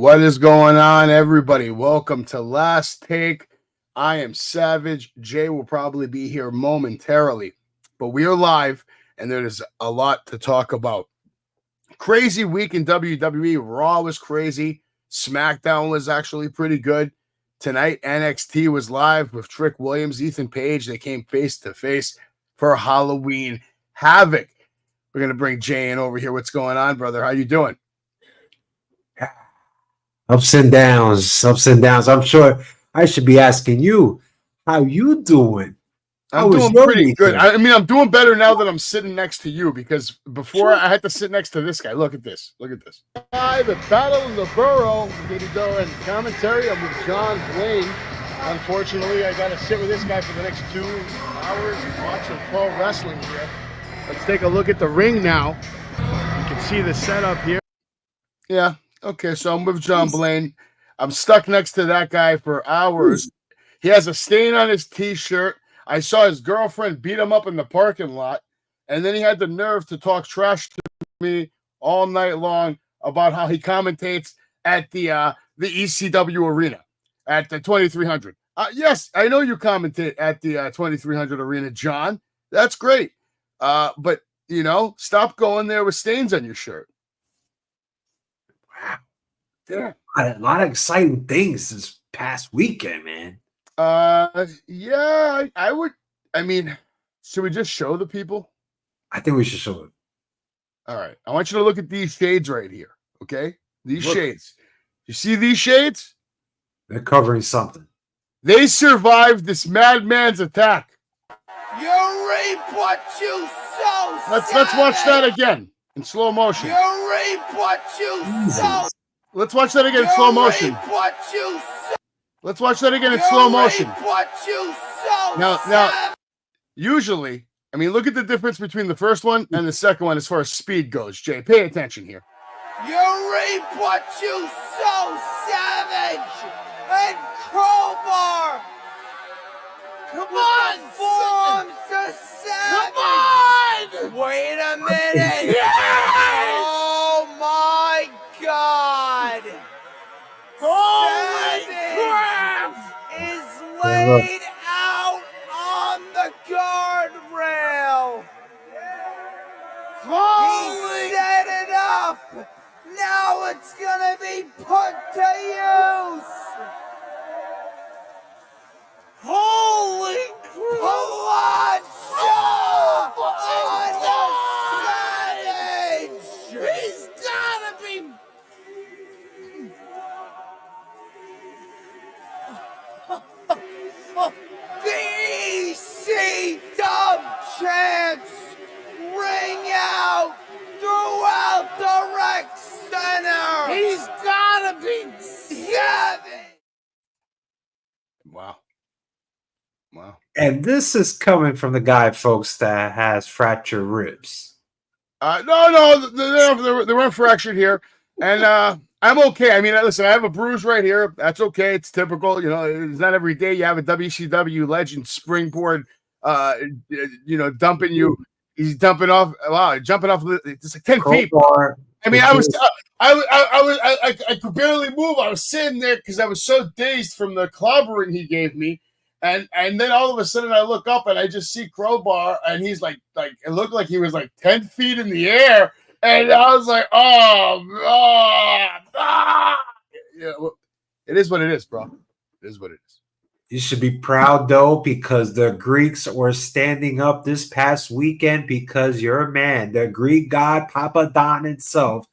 What is going on, everybody? Welcome to Last Take. I am Savage. Jay will probably be here momentarily, but we are live, and there's a lot to talk about. Crazy week in WWE. Raw was crazy. SmackDown was actually pretty good. Tonight, NXT was live with Trick Williams, Ethan Page. They came face to face for Halloween Havoc. We're going to bring Jay in over here. What's going on, brother? How you doing? Ups and downs. I'm sure I should be asking you, how you doing? I'm doing pretty good. I mean, I'm doing better now that I'm sitting next to you, because before I had to sit next to this guy. Look at this. Look at this. Live at Battle in the Borough. Here we go. And commentary, I'm with John Blaine. Unfortunately, I got to sit with this guy for the next 2 hours watching pro wrestling here. Let's take a look at the ring now. You can see the setup here. Yeah. Okay, so I'm with John Blaine. I'm stuck next to that guy for hours. He has a stain on his T-shirt. I saw his girlfriend beat him up in the parking lot, and then he had the nerve to talk trash to me all night long about how he commentates at the ECW arena at the 2300. Yes, I know you commentate at the 2300 arena, John. That's great. But, you know, stop going there with stains on your shirt. Wow. There are a lot of exciting things this past weekend, man. Yeah, I would. I mean, should we just show the people? I think we should show it. All right. I want you to look at these shades right here. Okay. These shades. You see these shades? They're covering something. They survived this madman's attack. You reap what you sow. Let's watch that again in slow motion. You reap what you sow. Let's watch that again in slow motion. What you sow. Let's watch that again in slow motion. What you sow. Now, usually, I mean, look at the difference between the first one and the second one as far as speed goes. Jay, pay attention here. You reap what you sow, Savage and Crowbar. Come on, forms to Savage. Come on. Wait a minute. Yes! Oh my God. Holy Savage crap! is laid out on the guardrail. Holy! He set it up. Now it's gonna be put to use. Holy Palacha on the Savage. He's gotta be. The EC Dub chants ring out throughout the rec center. He's gotta be. Savage. Wow. Wow. And this is coming from the guy, folks, that has fractured ribs. No, they weren't fractured here, and I'm okay. I mean, listen, I have a bruise right here. That's okay. It's typical. You know, it's not every day you have a WCW legend springboard, dumping you. He's dumping off. Wow, jumping off. It's like 10 feet. I mean, I could barely move. I was sitting there because I was so dazed from the clobbering he gave me. And then all of a sudden I look up and I just see Crowbar, and he's like it looked like he was like 10 feet in the air. And I was like, yeah, well, it is what it is, bro. It is what it is. You should be proud, though, because the Greeks were standing up this past weekend because you're a man. The Greek god, Papa Don himself,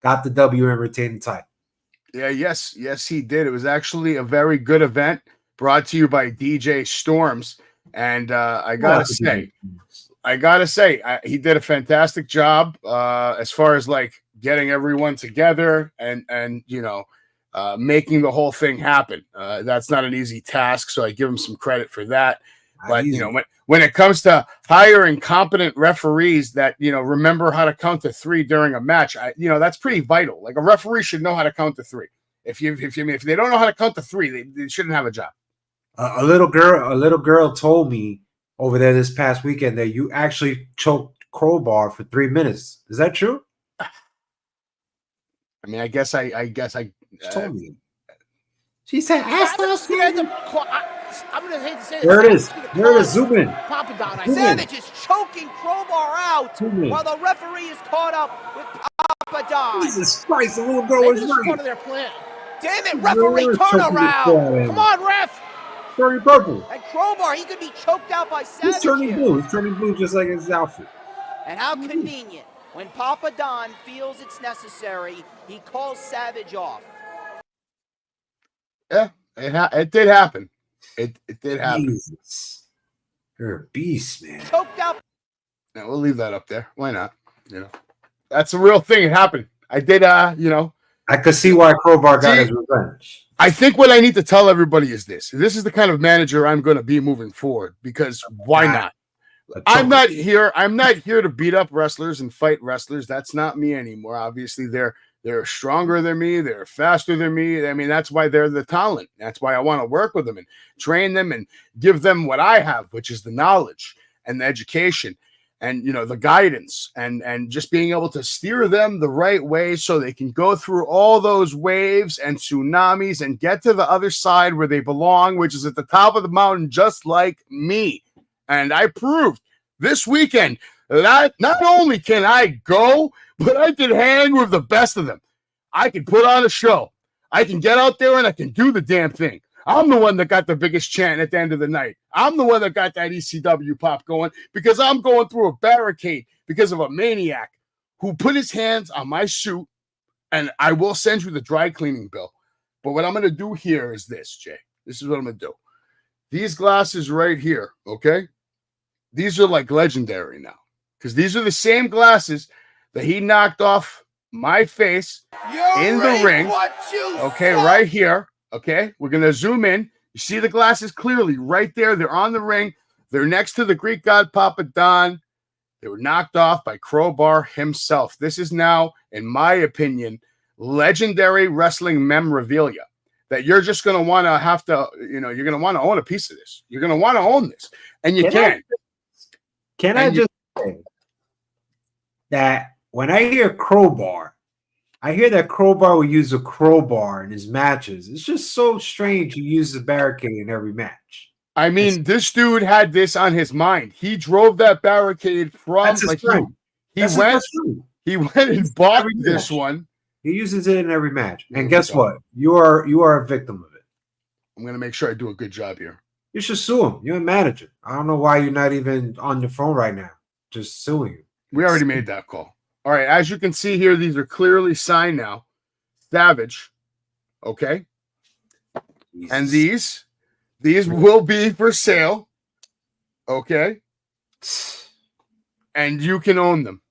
got the W and retained the title. Yeah, yes, he did. It was actually a very good event, brought to you by DJ Storms. And I gotta say, he did a fantastic job as far as like getting everyone together and making the whole thing happen. That's not an easy task, so I give him some credit for that. But when it comes to hiring competent referees that remember how to count to 3 during a match, that's pretty vital. Like, a referee should know how to count to 3. If they don't know how to count to 3, they shouldn't have a job. A little girl told me over there this past weekend that you actually choked Crowbar for 3 minutes. Is that true? I mean, I guess I She told me. She said, I'm gonna hate to say There it is. There it is. Zoom in. Papa Don. Savage is choking Crowbar out while the referee is caught up with Papa Don. Jesus Christ, the little girl was right. Part of their plan. Damn it, referee, turn around. Come on, ref. Turning purple. And Crowbar, he could be choked out by Savage. He's turning blue. He's turning blue just like his outfit. And how convenient. When Papa Don feels it's necessary, he calls Savage off. Yeah, it did happen. It did happen. Jesus. You're a beast, man. Choked out. Now we'll leave that up there. Why not? You know, that's a real thing. It happened. I did. You know, I could see why Crowbar got his revenge. I think what I need to tell everybody is this. This is the kind of manager I'm going to be moving forward, because why not? I'm not here to beat up wrestlers and fight wrestlers. That's not me anymore. Obviously, they're stronger than me. They're faster than me. I mean, that's why they're the talent. That's why I want to work with them and train them and give them what I have, which is the knowledge and the education and, you know, the guidance and just being able to steer them the right way so they can go through all those waves and tsunamis and get to the other side where they belong, which is at the top of the mountain, just like me. And I proved this weekend that not only can I go, but I can hang with the best of them. I can put on a show. I can get out there and I can do the damn thing. I'm the one that got the biggest chant at the end of the night. I'm the one that got that ECW pop going because I'm going through a barricade because of a maniac who put his hands on my suit, and I will send you the dry cleaning bill. But what I'm going to do here is this, Jay. This is what I'm going to do. These glasses right here, okay? These are like legendary now because these are the same glasses that he knocked off my face in the ring. Okay, right here. Okay, we're going to zoom in. You see the glasses clearly right there. They're on the ring. They're next to the Greek god Papa Don. They were knocked off by Crowbar himself. This is now, in my opinion, legendary wrestling memorabilia that you're just going to want to have to, you know, you're going to want to own a piece of this. You're going to want to own this. And you can. Can I just say that when I hear Crowbar, I hear that Crowbar will use a crowbar in his matches. It's just so strange he uses a barricade in every match. I mean, this dude had this on his mind. He drove that barricade from like he went and bought this one. He uses it in every match. And guess what? You are a victim of it. I'm gonna make sure I do a good job here. You should sue him. You're a manager. I don't know why you're not even on the phone right now. Just suing him. We already made that call. All right, as you can see here, these are clearly signed now. Savage. Okay. Jesus. And these will be for sale. Okay. And you can own them.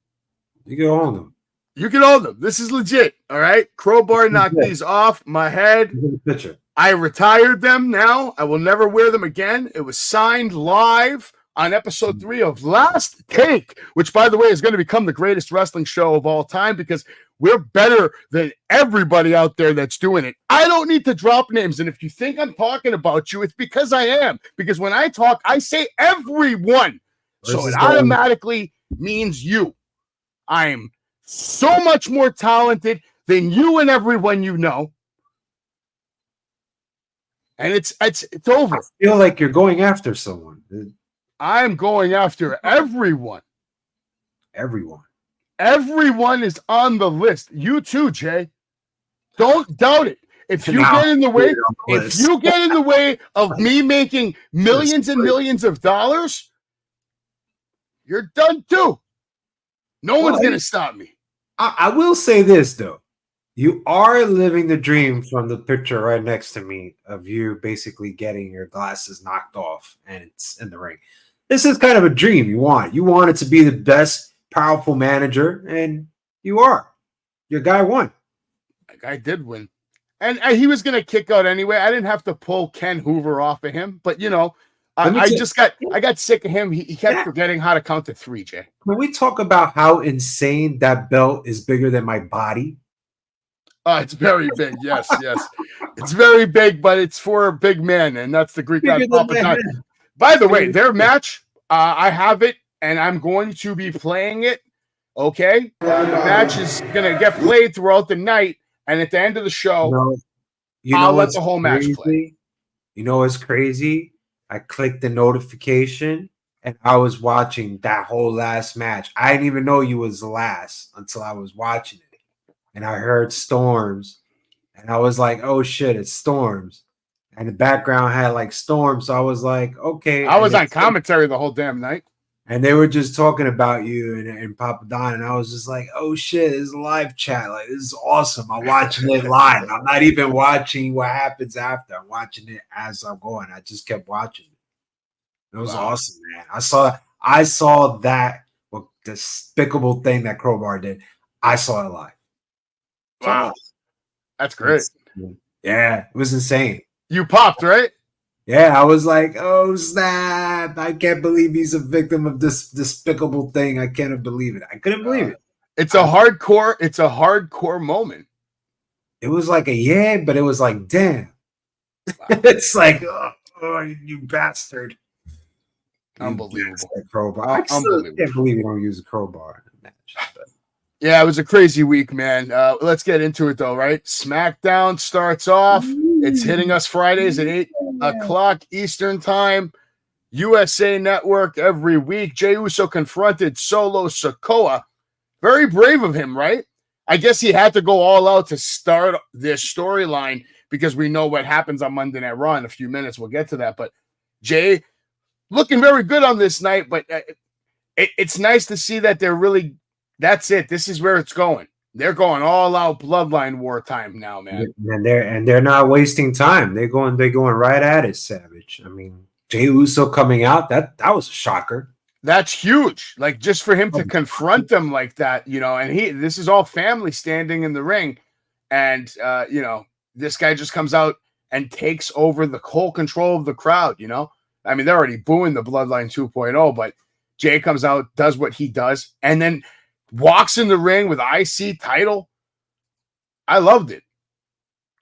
You can own them. You can own them. This is legit. All right. Crowbar knocked these off my head. Picture. I retired them now. I will never wear them again. It was signed live on episode 3 of Last Take, which, by the way, is going to become the greatest wrestling show of all time because we're better than everybody out there that's doing it. I don't need to drop names. And if you think I'm talking about you, it's because I am. Because when I talk, I say everyone. So it automatically means you. I'm so much more talented than you and everyone you know. And it's over. I feel like you're going after someone. I'm going after everyone. Everyone. Everyone is on the list. You too, Jay. Don't doubt it. If you get in the way, of me making millions and millions of dollars, you're done too. No one's going to stop me. I will say this, though. You are living the dream from the picture right next to me of you basically getting your glasses knocked off and it's in the ring. This is kind of a dream you want. You want it to be the best, powerful manager, and you are. Your guy won. That guy did win. And he was going to kick out anyway. I didn't have to pull Ken Hoover off of him. But, you know, I got sick of him. He kept forgetting how to count to 3, Jay. Can we talk about how insane that belt is bigger than my body? It's very big. Yes. It's very big, but it's for a big man, and that's the Greek god Papa Don. By the way, their match, I have it, and I'm going to be playing it. Okay, the match is going to get played throughout the night, and at the end of the show, I'll let the whole match play. You know what's crazy? I clicked the notification and I was watching that whole last match. I didn't even know you was last until I was watching it. And I heard Storms and I was like, oh shit, it's Storms. And the background had like Storms. So I was like, okay. I was on commentary the whole damn night. And they were just talking about you and Papa Don, and I was just like, "Oh shit, this is live chat! Like this is awesome! I'm watching it live. I'm not even watching what happens after. I'm watching it as I'm going. I just kept watching it. It was awesome, man. I saw that despicable thing that Crowbar did. I saw it live. Wow, that's great. Yeah, it was insane. You popped, right? Yeah, I was like, oh, snap. I can't believe he's a victim of this despicable thing. I can't believe it. I couldn't believe it. It's a hardcore moment. It was like but it was like, damn. Wow. It's like, oh, you bastard. Unbelievable. Crowbar. I still can't believe you don't use a crowbar in the match. But. Yeah, it was a crazy week, man. Let's get into it, though, right? SmackDown starts off. It's hitting us Fridays at 8 o'clock Eastern time. USA Network every week. Jey Uso confronted Solo Sikoa. Very brave of him, right? I guess he had to go all out to start this storyline because we know what happens on Monday Night Raw in a few minutes. We'll get to that. But Jey looking very good on this night, but it's nice to see that they're really – that's it. This is where it's going. They're going all out bloodline war time now, man. And they're not wasting time. They're going right at it, Savage. I mean, Jey Uso coming out, that was a shocker. That's huge. Like just for him to confront them like that, and this is all family standing in the ring. And this guy just comes out and takes over the whole control of the crowd, I mean, they're already booing the Bloodline 2.0, but Jey comes out, does what he does, and then walks in the ring with IC title. I loved it.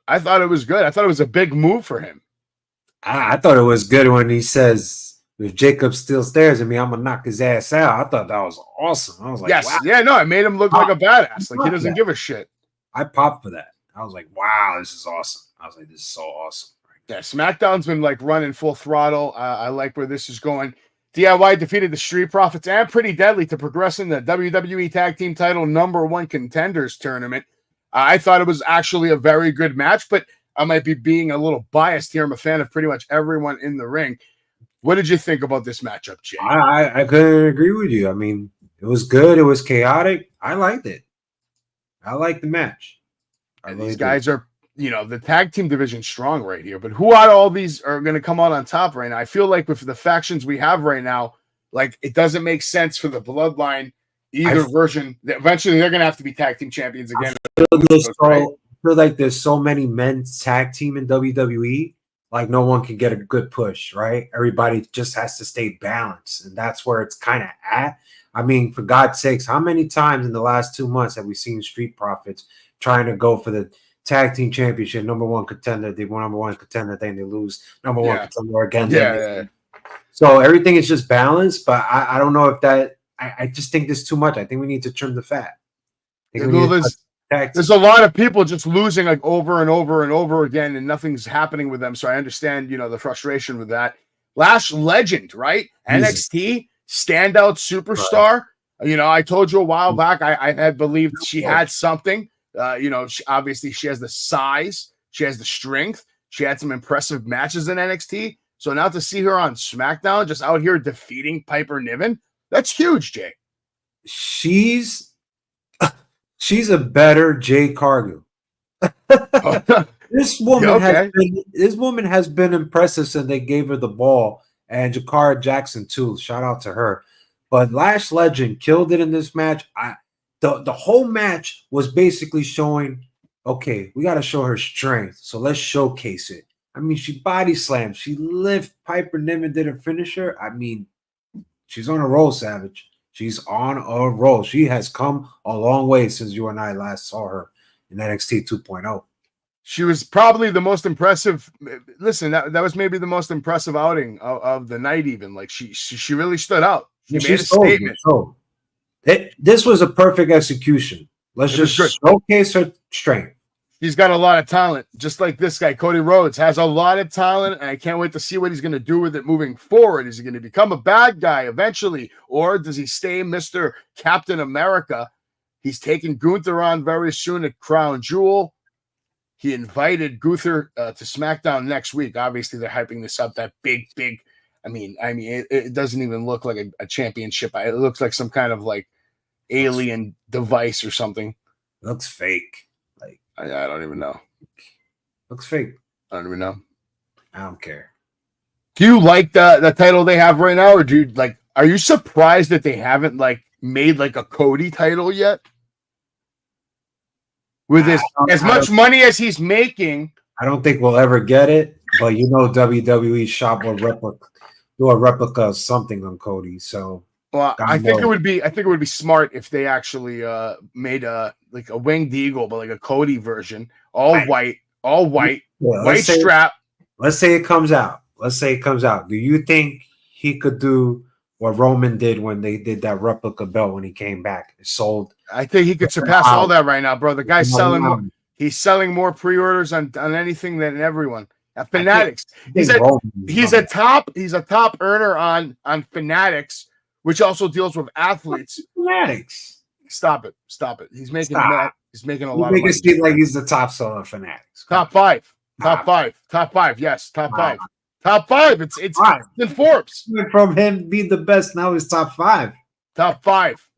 I thought it was good. I thought it was a big move for him. I thought it was good when he says, if Jacob still stares at me, I'm going to knock his ass out. I thought that was awesome. I was like, yes. Wow. Yeah, no, it made him look like a badass. Like he doesn't give a shit. I popped for that. I was like, wow, this is awesome. I was like, this is so awesome. Yeah, SmackDown's been like running full throttle. I like where this is going. DIY defeated the Street Profits and Pretty Deadly to progress in the WWE Tag Team Title #1 Contenders Tournament. I thought it was actually a very good match, but I might be being a little biased here. I'm a fan of pretty much everyone in the ring. What did you think about this matchup, Jey? I couldn't agree with you. I mean, it was good. It was chaotic. I liked it. I liked the match. And these guys are, the tag team division strong right here. But who out of all these are going to come out on top right now? I feel like with the factions we have right now, like it doesn't make sense for the Bloodline version. Eventually, they're going to have to be tag team champions again. I feel like there's so many men's tag team in WWE. Like no one can get a good push, right? Everybody just has to stay balanced, and that's where it's kind of at. I mean, for God's sakes, how many times in the last 2 months have we seen Street Profits trying to go for the tag team championship, #1 contender? They won #1 contender, then they lose #1 contender again. Yeah. So everything is just balanced, but I don't know if that. I just think there's too much. I think we need to trim the fat. There's a lot of people just losing like over and over and over again, and nothing's happening with them. So I understand, the frustration with that. Lash Legend, right? NXT standout superstar. Right. I told you a while back, I had believed she had something. Obviously she has the size, she has the strength, she had some impressive matches in NXT. So now to see her on SmackDown, just out here defeating Piper Niven, that's huge, Jey. She's a better Jade Cargill. This woman has been impressive since they gave her the ball, and Jakara Jackson too. Shout out to her. But Lash Legend killed it in this match. The whole match was basically showing, okay, we got to show her strength, so let's showcase it. I mean, she body slammed, she lift Piper Niven, didn't finish her. I mean, she's on a roll, Savage. She's on a roll. She has come a long way since you and I last saw her in NXT 2.0. She was probably the most impressive. Listen, that was maybe the most impressive outing of the night. Even like she really stood out. She made a statement. This was a perfect execution. Let's just showcase her strength. He's got a lot of talent, just like this guy, Cody Rhodes, has a lot of talent, and I can't wait to see what he's going to do with it moving forward. Is he going to become a bad guy eventually, or does he stay Mr. Captain America? He's taking Gunther on very soon at Crown Jewel. He invited Gunther to SmackDown next week. Obviously, they're hyping this up. That big. I mean, it doesn't even look like a championship. It looks like some kind of like alien device or something. Looks fake. Like I don't even know. Looks fake. I don't even know. I don't care. Do you like the title they have right now, or do you like? Are you surprised that they haven't like made like a Cody title yet? With as much money as he's making, I don't think we'll ever get it. But you know, WWE shop will do a replica of something on Cody. So, well, I think it would be smart if they actually made a like a winged eagle, but like a Cody version, all white, white strap. Let's say it comes out. Do you think he could do what Roman did when they did that replica belt when he came back? It sold. I think he could surpass all that right now, bro. The guy's selling more. He's selling more pre-orders on anything than everyone. At Fanatics, he's a top earner on Fanatics, which also deals with athletes. Fanatics. Stop it. He's making a lot of money. Make it seem like he's the top seller of Fanatics. Top five. Yes, top five. Top five. It's in Forbes. From him being the best, now he's top five. Top five.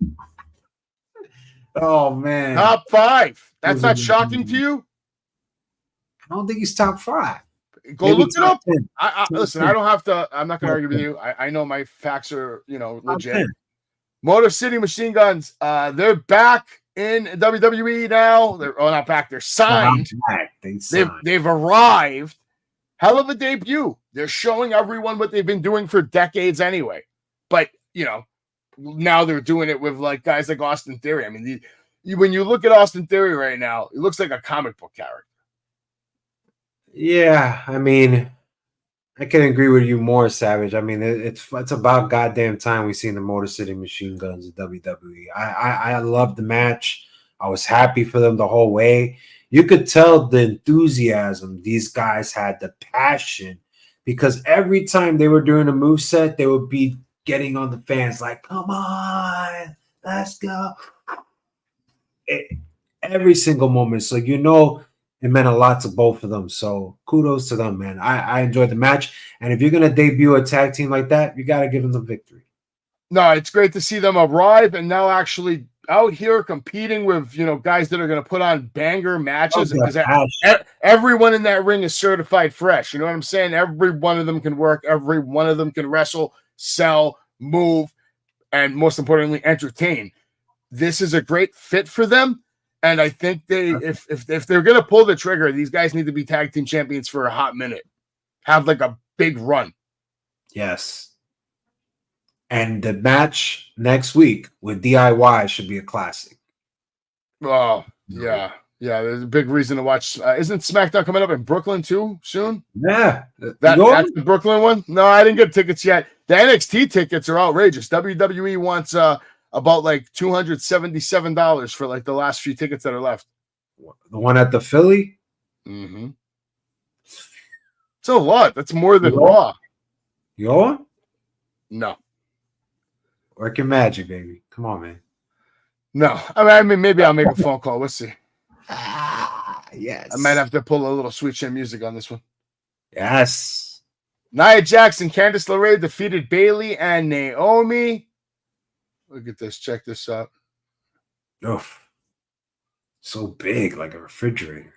Oh man. Top five. That's not shocking to you? I don't think he's top five. Go look it up. Listen, I don't have to. I'm not going to argue with you. I know my facts are, legit. Motor City Machine Guns. They're back in WWE now. They're not back. They're signed. They've arrived. Hell of a debut. They're showing everyone what they've been doing for decades anyway. But now they're doing it with like guys like Austin Theory. I mean, when you look at Austin Theory right now, it looks like a comic book character. Yeah, I mean, I can agree with you more, Savage. I mean, it's about goddamn time we seen the Motor City Machine Guns in WWE. I loved the match. I was happy for them the whole way. You could tell the enthusiasm these guys had, the passion, because every time they were doing a moveset, they would be getting on the fans like, come on, let's go. Every single moment. So, it meant a lot to both of them. So kudos to them, man. I enjoyed the match. And if you're going to debut a tag team like that, you got to give them the victory. No, it's great to see them arrive and now actually out here competing with, guys that are going to put on banger matches. Because everyone in that ring is certified fresh. You know what I'm saying? Every one of them can work. Every one of them can wrestle, sell, move, and most importantly, entertain. This is a great fit for them. And I think if they're going to pull the trigger, these guys need to be tag team champions for a hot minute. Have like a big run. Yes. And the match next week with DIY should be a classic. Oh, yeah. Yeah, there's a big reason to watch. Isn't SmackDown coming up in Brooklyn too soon? Yeah. That's the Brooklyn one? No, I didn't get tickets yet. The NXT tickets are outrageous. WWE wants about like $277 for like the last few tickets that are left. The one at the Philly? Mm-hmm. It's a lot. That's more than Raw. You going? No. Work your magic, baby. Come on, man. No. I mean, maybe I'll make a phone call. We'll see. Yes. I might have to pull a little sweet chin music on this one. Yes. Nia Jax and Candice LeRae defeated Bayley and Naomi. Look at this. Check this out. Oof. So big, like a refrigerator.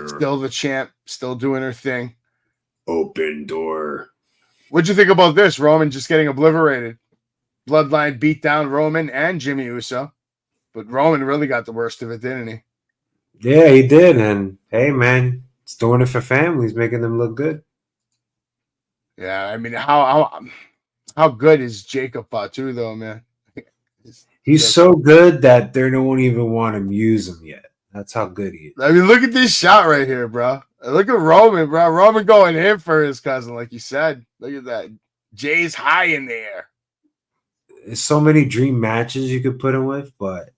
Still the champ. Still doing her thing. Open door. What'd you think about this? Roman just getting obliterated. Bloodline beat down Roman and Jimmy Uso. But Roman really got the worst of it, didn't he? Yeah, he did. And hey, man, he's doing it for families, making them look good. Yeah, I mean, how good is Jacob Fatu, though, man? He's so good that they don't even want to use him yet. That's how good he is. I mean, look at this shot right here, bro. Look at Roman, bro. Roman going in for his cousin, like you said. Look at that. Jay's high in the air. There's so many dream matches you could put him with, but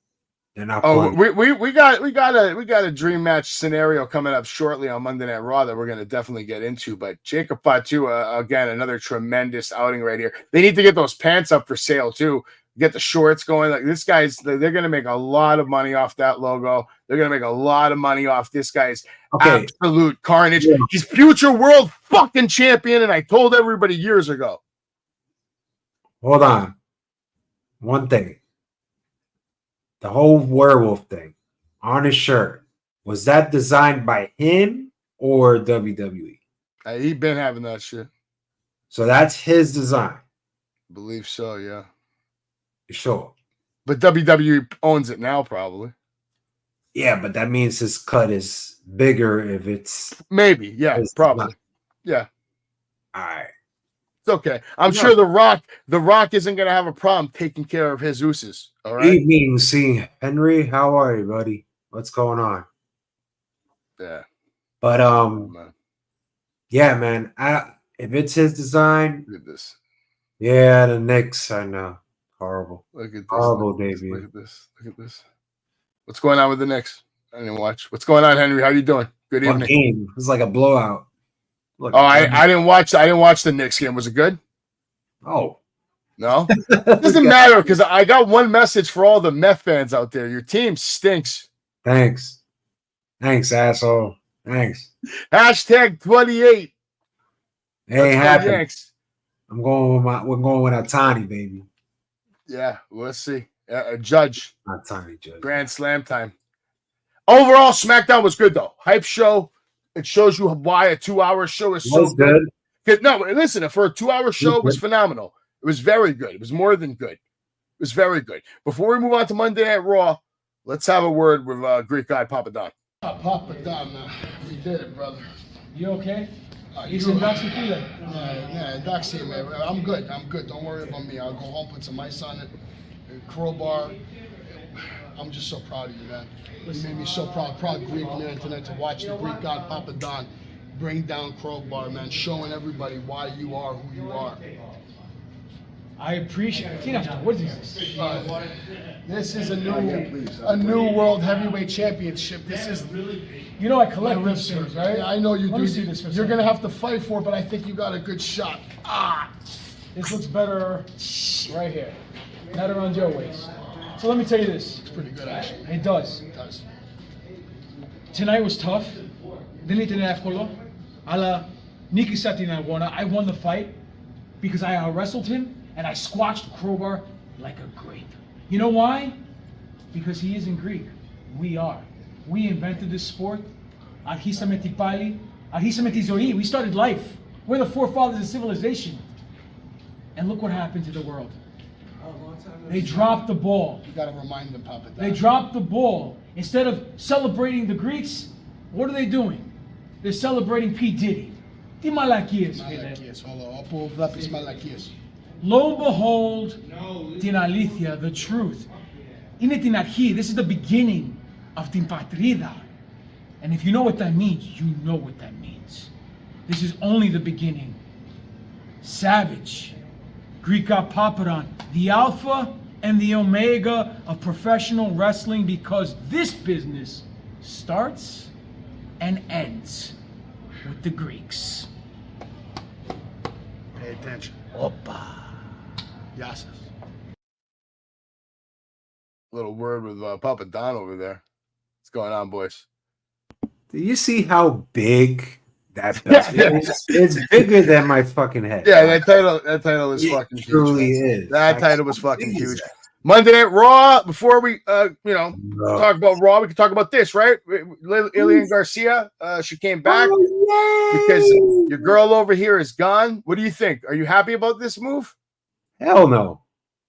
They're not Oh, playing. we got a dream match scenario coming up shortly on Monday Night Raw that we're going to definitely get into. But Jacob Fatu, again, another tremendous outing right here. They need to get those pants up for sale too. Get the shorts going. Like this guy's, they're going to make a lot of money off that logo. They're going to make a lot of money off this guy's absolute carnage. Yeah. He's future world fucking champion, and I told everybody years ago. Hold on, one thing. The whole werewolf thing on his shirt, was that designed by him or WWE? He been having that shit. So that's his design. I believe so, yeah. Sure. But WWE owns it now, probably. Yeah, but that means his cut is bigger if it's... Maybe, yeah, probably. Design. Yeah. All right. It's okay. I'm sure The Rock isn't going to have a problem taking care of his Usos. All right. Evening, see Henry. How are you, buddy? What's going on? Yeah. But yeah, man. If it's his design, look at this. Yeah, the Knicks. I know. Horrible. Look at this. Horrible debut. Look at this. Look at this. What's going on with the Knicks? I didn't watch. What's going on, Henry? How you doing? Good evening. Game. It was like a blowout. Look, I didn't watch. I didn't watch the Knicks game. Was it good? Oh. No, it doesn't matter because I got one message for all the Meth fans out there. Your team stinks. Thanks, asshole. Thanks. Hashtag 28. Hey, happy. I'm going with we're going with Atani, baby. Yeah, we'll see. Judge. Atani, Judge. Grand Slam time. Overall, SmackDown was good though. Hype show. It shows you why a 2-hour show is so good. No, listen, for a 2-hour show, it was phenomenal. It was very good. It was more than good. It was very good. Before we move on to Monday Night Raw, let's have a word with Greek guy Papa Don. Papa Don, man. We did it, brother. You okay? You said Doxy feeling? Yeah, Doxy, man. I'm good. I'm good. Don't worry about me. I'll go home, put some ice on it. Crowbar. I'm just so proud of you, man. You made me so proud Greek man tonight to watch the Greek god Papa Don bring down Crowbar, man, showing everybody why you are who you are. I appreciate it. What is this? This is a new world heavyweight championship. This is, you know, I collect these things, right? I know you do. See this for You're gonna have to fight for it, but I think you got a good shot. This looks better right here, not around your waist. So let me tell you this. It's pretty good, actually. It does. It does. Tonight was tough. Didn't I won the fight because I out-wrestled him and I squashed Crowbar like a grape. You know why? Because he isn't Greek. We are. We invented this sport. We started life. We're the forefathers of civilization. And look what happened to the world. They dropped the ball. You gotta remind them, Papa. They dropped the ball. Instead of celebrating the Greeks, what are they doing? They're celebrating P. Diddy. Malakias. Lo and behold, tin alithia, the truth. Είναι την αρχή. This is the beginning of την πατρίδα. And if you know what that means, you know what that means. This is only the beginning. Savage. Greek god Papadon, the alpha and the omega of professional wrestling, because this business starts and ends with the Greeks. Pay attention. Opa. Yes. Little word with Papa Don over there. What's going on, boys? Do you see how big that belt is? It's bigger than my fucking head. Yeah, that title is fucking huge. It truly is. That title was fucking huge. Monday Night Raw. Before we, talk about Raw, we can talk about this, right? Lillian Garcia, she came back because your girl over here is gone. What do you think? Are you happy about this move? Hell no.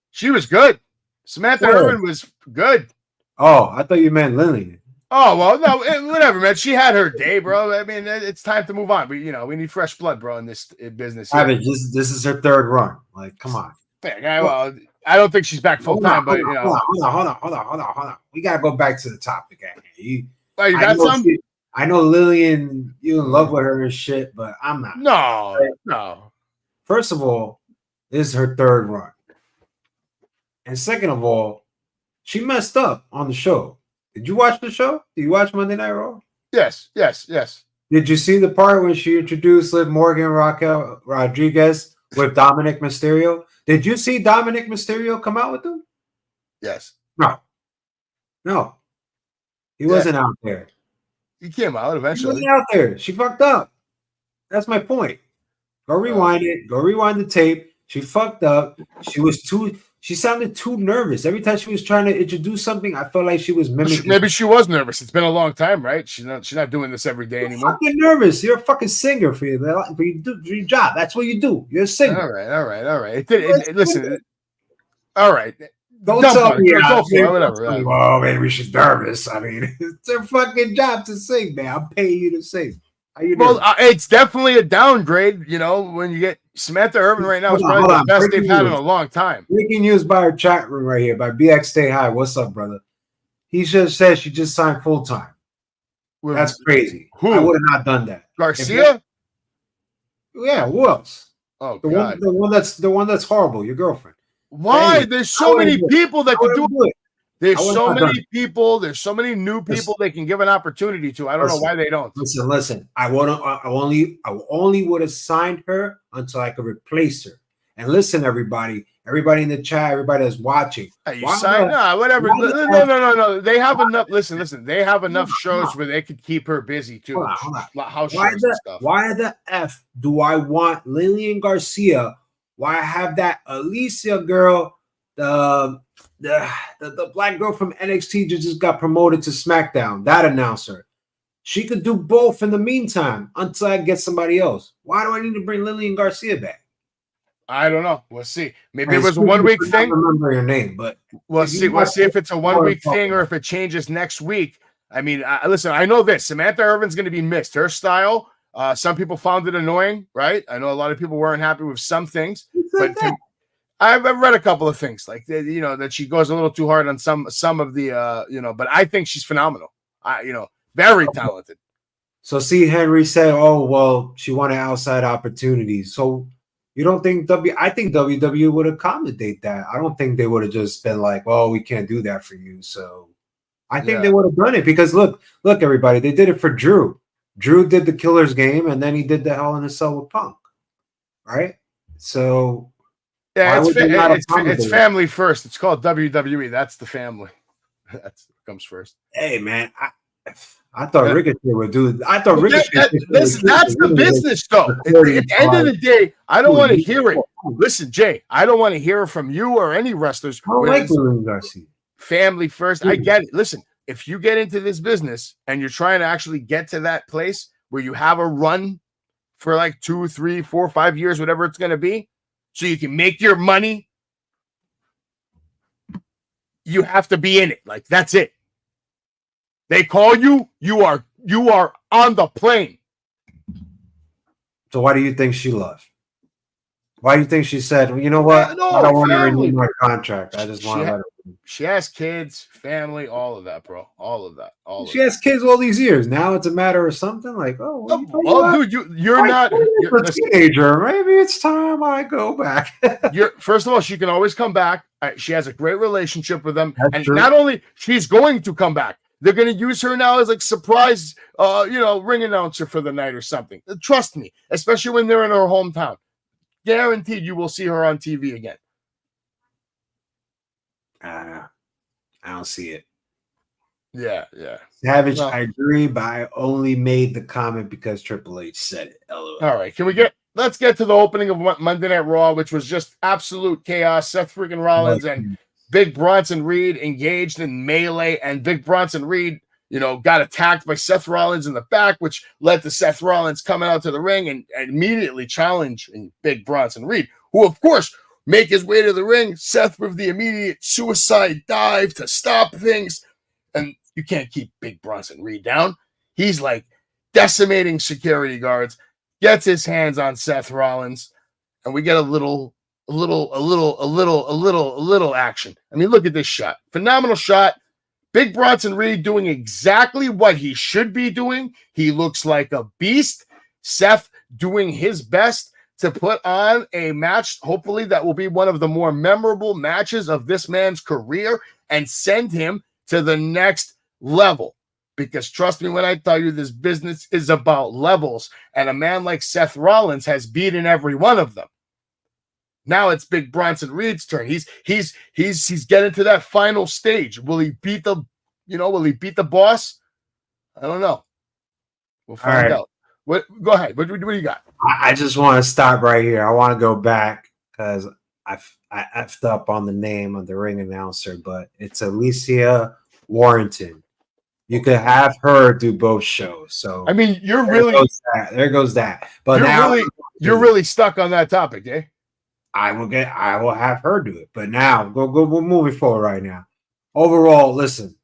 She was good. Samantha Irvin was good. Oh, I thought you meant Lillian. Oh, well, no, whatever, man. She had her day, bro. I mean, it's time to move on. We need fresh blood, bro, in this business. This is her third run. Like, come on. Well, I don't think she's back full time, but hold on. We gotta go back to the topic. You got some? I know Lillian, you in love with her and shit, but I'm not. No. First of all, this is her third run. And second of all, She messed up on the show. Did you watch the show? Did you watch Monday Night Raw? Yes. Did you see the part when she introduced Liv Morgan, Raquel Rodriguez with Dominic Mysterio? Did you see Dominic Mysterio come out with them? Yes. No. He wasn't out there. He came out eventually. She wasn't out there. She fucked up. That's my point. Go rewind it. Go rewind the tape. She fucked up. She sounded too nervous. Every time she was trying to introduce something, I felt like she was mimicking. Maybe she was nervous. It's been a long time, right? She's not doing this every day anymore. Fucking nervous. You're a fucking singer for your job. That's what you do. You're a singer. All right. Listen. All right. Don't tell me. Whatever. Oh, maybe she's nervous. I mean, it's her fucking job to sing, man. I'm paying you to sing. It's definitely a downgrade. You know, when you get Samantha Irvin right now is probably the best they've had in a long time. Breaking news by our chat room right here by BX Stay High. What's up, brother? He just said she just signed full time. That's crazy. Who? I would have not done that. Garcia? Yeah, who else? Oh, the one that's horrible, your girlfriend. Why? Anyway, there's so many people that could do it. There's so many people. There's so many new people they can give an opportunity to. I don't know why they don't. Listen. I only would have signed her until I could replace her. And listen, everybody in the chat, everybody that's watching. Whatever. No. They have enough. Listen. They have enough shows where they could keep her busy too. Why the F do I want Lillian Garcia? Why I have that Alicia girl, the black girl from NXT just got promoted to SmackDown, that announcer. She could do both in the meantime until I get somebody else. Why do I need to bring Lillian Garcia back? I don't know. We'll see. Maybe it was a 1 week thing. I don't remember your name, but we'll see if it's a 1 week thing or if it changes next week. I mean, listen, I know this. Samantha Irvin's going to be missed. Her style, some people found it annoying, right? I know a lot of people weren't happy with some things, but I've read a couple of things like that she goes a little too hard on some of the but I think she's phenomenal. Very talented. So see, Henry said, "Oh well, she wanted outside opportunities." So you don't think I think WWE would accommodate that. I don't think they would have just been like, "Oh, we can't do that for you." So I think they would have done it because look, everybody, they did it for Drew. Drew did the Killer's Game, and then he did the Hell in a Cell with Punk, right? So. Yeah, it's family first. It's called WWE. That's the family. That comes first. Hey, man, I thought Ricochet would do it. I thought Ricochet. That's the business, though. At the end of the day, I don't want to hear it. Listen, Jay, I don't want to hear from you or any wrestlers. I don't like Lillian Garcia. Family first. I get it. Listen, if you get into this business and you're trying to actually get to that place where you have a run for like 2, 3, 4, 5 years, whatever it's going to be, so you can make your money, you have to be in it. Like, that's it. They call you, you are on the plane. So why do you think she left? Why do you think she said, well, you know what? I don't want to renew my contract. I just want to let her. She has kids, family, all of that, bro. All of that. She has kids all these years. Now it's a matter of something like, dude, you're not a teenager. Maybe it's time I go back. First of all, she can always come back. She has a great relationship with them. That's true. Not only she's going to come back, they're going to use her now as like surprise, ring announcer for the night or something. Trust me, especially when they're in her hometown. Guaranteed you will see her on TV again. I don't see it. Yeah. Savage, I agree, but I only made the comment because Triple H said it. LOL. All right, let's get to the opening of Monday Night Raw, which was just absolute chaos. Seth freaking Rollins and Big Bronson Reed engaged in melee, and Big Bronson Reed, got attacked by Seth Rollins in the back, which led to Seth Rollins coming out to the ring and immediately challenging Big Bronson Reed, who, of course, make his way to the ring. Seth with the immediate suicide dive to stop things. And you can't keep Big Bronson Reed down. He's like decimating security guards, gets his hands on Seth Rollins, and we get a little action. I mean, look at this shot. Phenomenal shot. Big Bronson Reed doing exactly what he should be doing. He looks like a beast. Seth doing his best to put on a match, hopefully that will be one of the more memorable matches of this man's career, and send him to the next level. Because trust me when I tell you, this business is about levels, and a man like Seth Rollins has beaten every one of them. Now it's Big Bronson Reed's turn. He's getting to that final stage. Will he beat the boss? I don't know. We'll find out. Go ahead. What do you got? I just want to stop right here. I want to go back because I effed up on the name of the ring announcer, but it's Alicia Warrington. You could have her do both shows. So I mean, there goes that. But you're really stuck on that topic, eh? I will have her do it. But now we're moving forward right now. Overall, listen.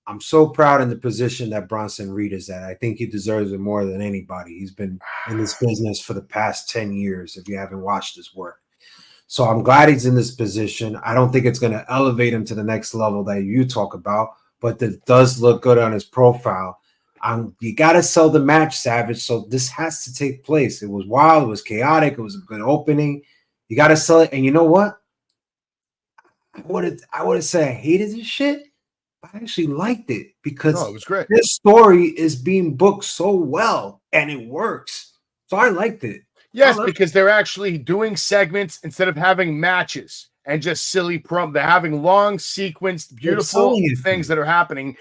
I'm so proud in the position that Bronson Reed is at. I think he deserves it more than anybody. He's been in this business for the past 10 years, if you haven't watched his work. So I'm glad he's in this position. I don't think it's going to elevate him to the next level that you talk about, but it does look good on his profile. You got to sell the match, Savage, so this has to take place. It was wild. It was chaotic. It was a good opening. You got to sell it. And you know what? I would have said I hated this shit. I actually liked it because it was great. This story is being booked so well and it works. So I liked it. Yes, because they're actually doing segments instead of having matches and just silly They're having long sequenced, beautiful things that are happening.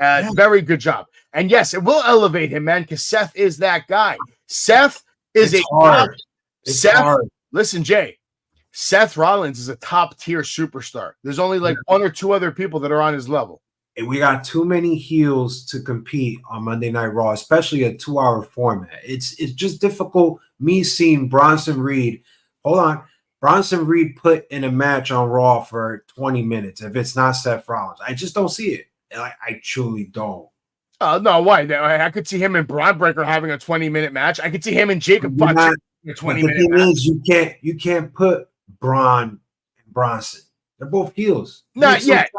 Very good job. And yes, it will elevate him, man, because Seth is that guy. Seth is hard. Listen, Jay. Seth Rollins is a top-tier superstar. There's only like one or two other people that are on his level. And we got too many heels to compete on Monday Night Raw, especially a 2-hour format. It's just difficult me seeing Bronson Reed. Hold on. Bronson Reed put in a match on Raw for 20 minutes if it's not Seth Rollins. I just don't see it. I truly don't. No, why? I could see him and Braun Breaker having a 20-minute match. I could see him and Jacob Butcher in a 20-minute match. You can't put Braun and Bronson. They're both heels. Not yet.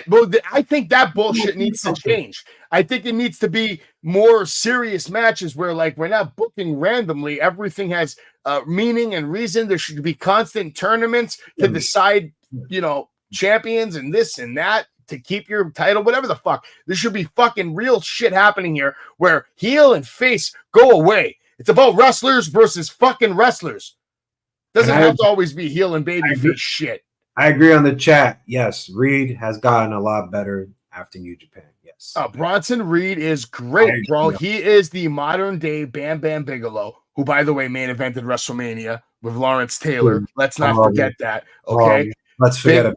But I think that bullshit needs to change. I think it needs to be more serious matches where, like, we're not booking randomly. Everything has meaning and reason. There should be constant tournaments to decide, champions and this and that to keep your title, whatever the fuck. There should be fucking real shit happening here where heel and face go away. It's about wrestlers versus fucking wrestlers. Doesn't have to always be heel and babyface shit. I agree on the chat. Yes, Reed has gotten a lot better after New Japan. Yes. Bronson Reed is great, bro. He is the modern day Bam Bam Bigelow, who, by the way, main evented WrestleMania with Lawrence Taylor. Let's not forget that. Okay. Let's forget it.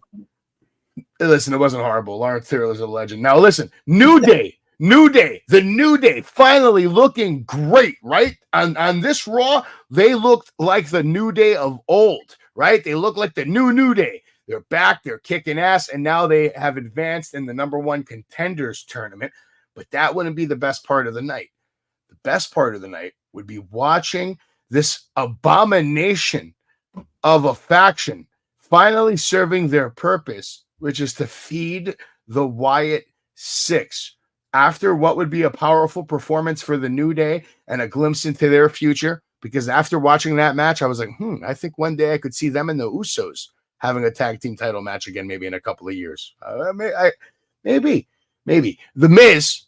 Listen, it wasn't horrible. Lawrence Taylor is a legend. Now, listen, New Day, the New Day, finally looking great, right? On this Raw, they looked like the New Day of old, right? They look like the New Day. They're back, they're kicking ass, and now they have advanced in the #1 contenders tournament. But that wouldn't be the best part of the night. The best part of the night would be watching this abomination of a faction finally serving their purpose, which is to feed the Wyatt Six. After what would be a powerful performance for the New Day and a glimpse into their future, because after watching that match, I was like, I think one day I could see them and the Usos having a tag team title match again, maybe in a couple of years. Maybe. The Miz,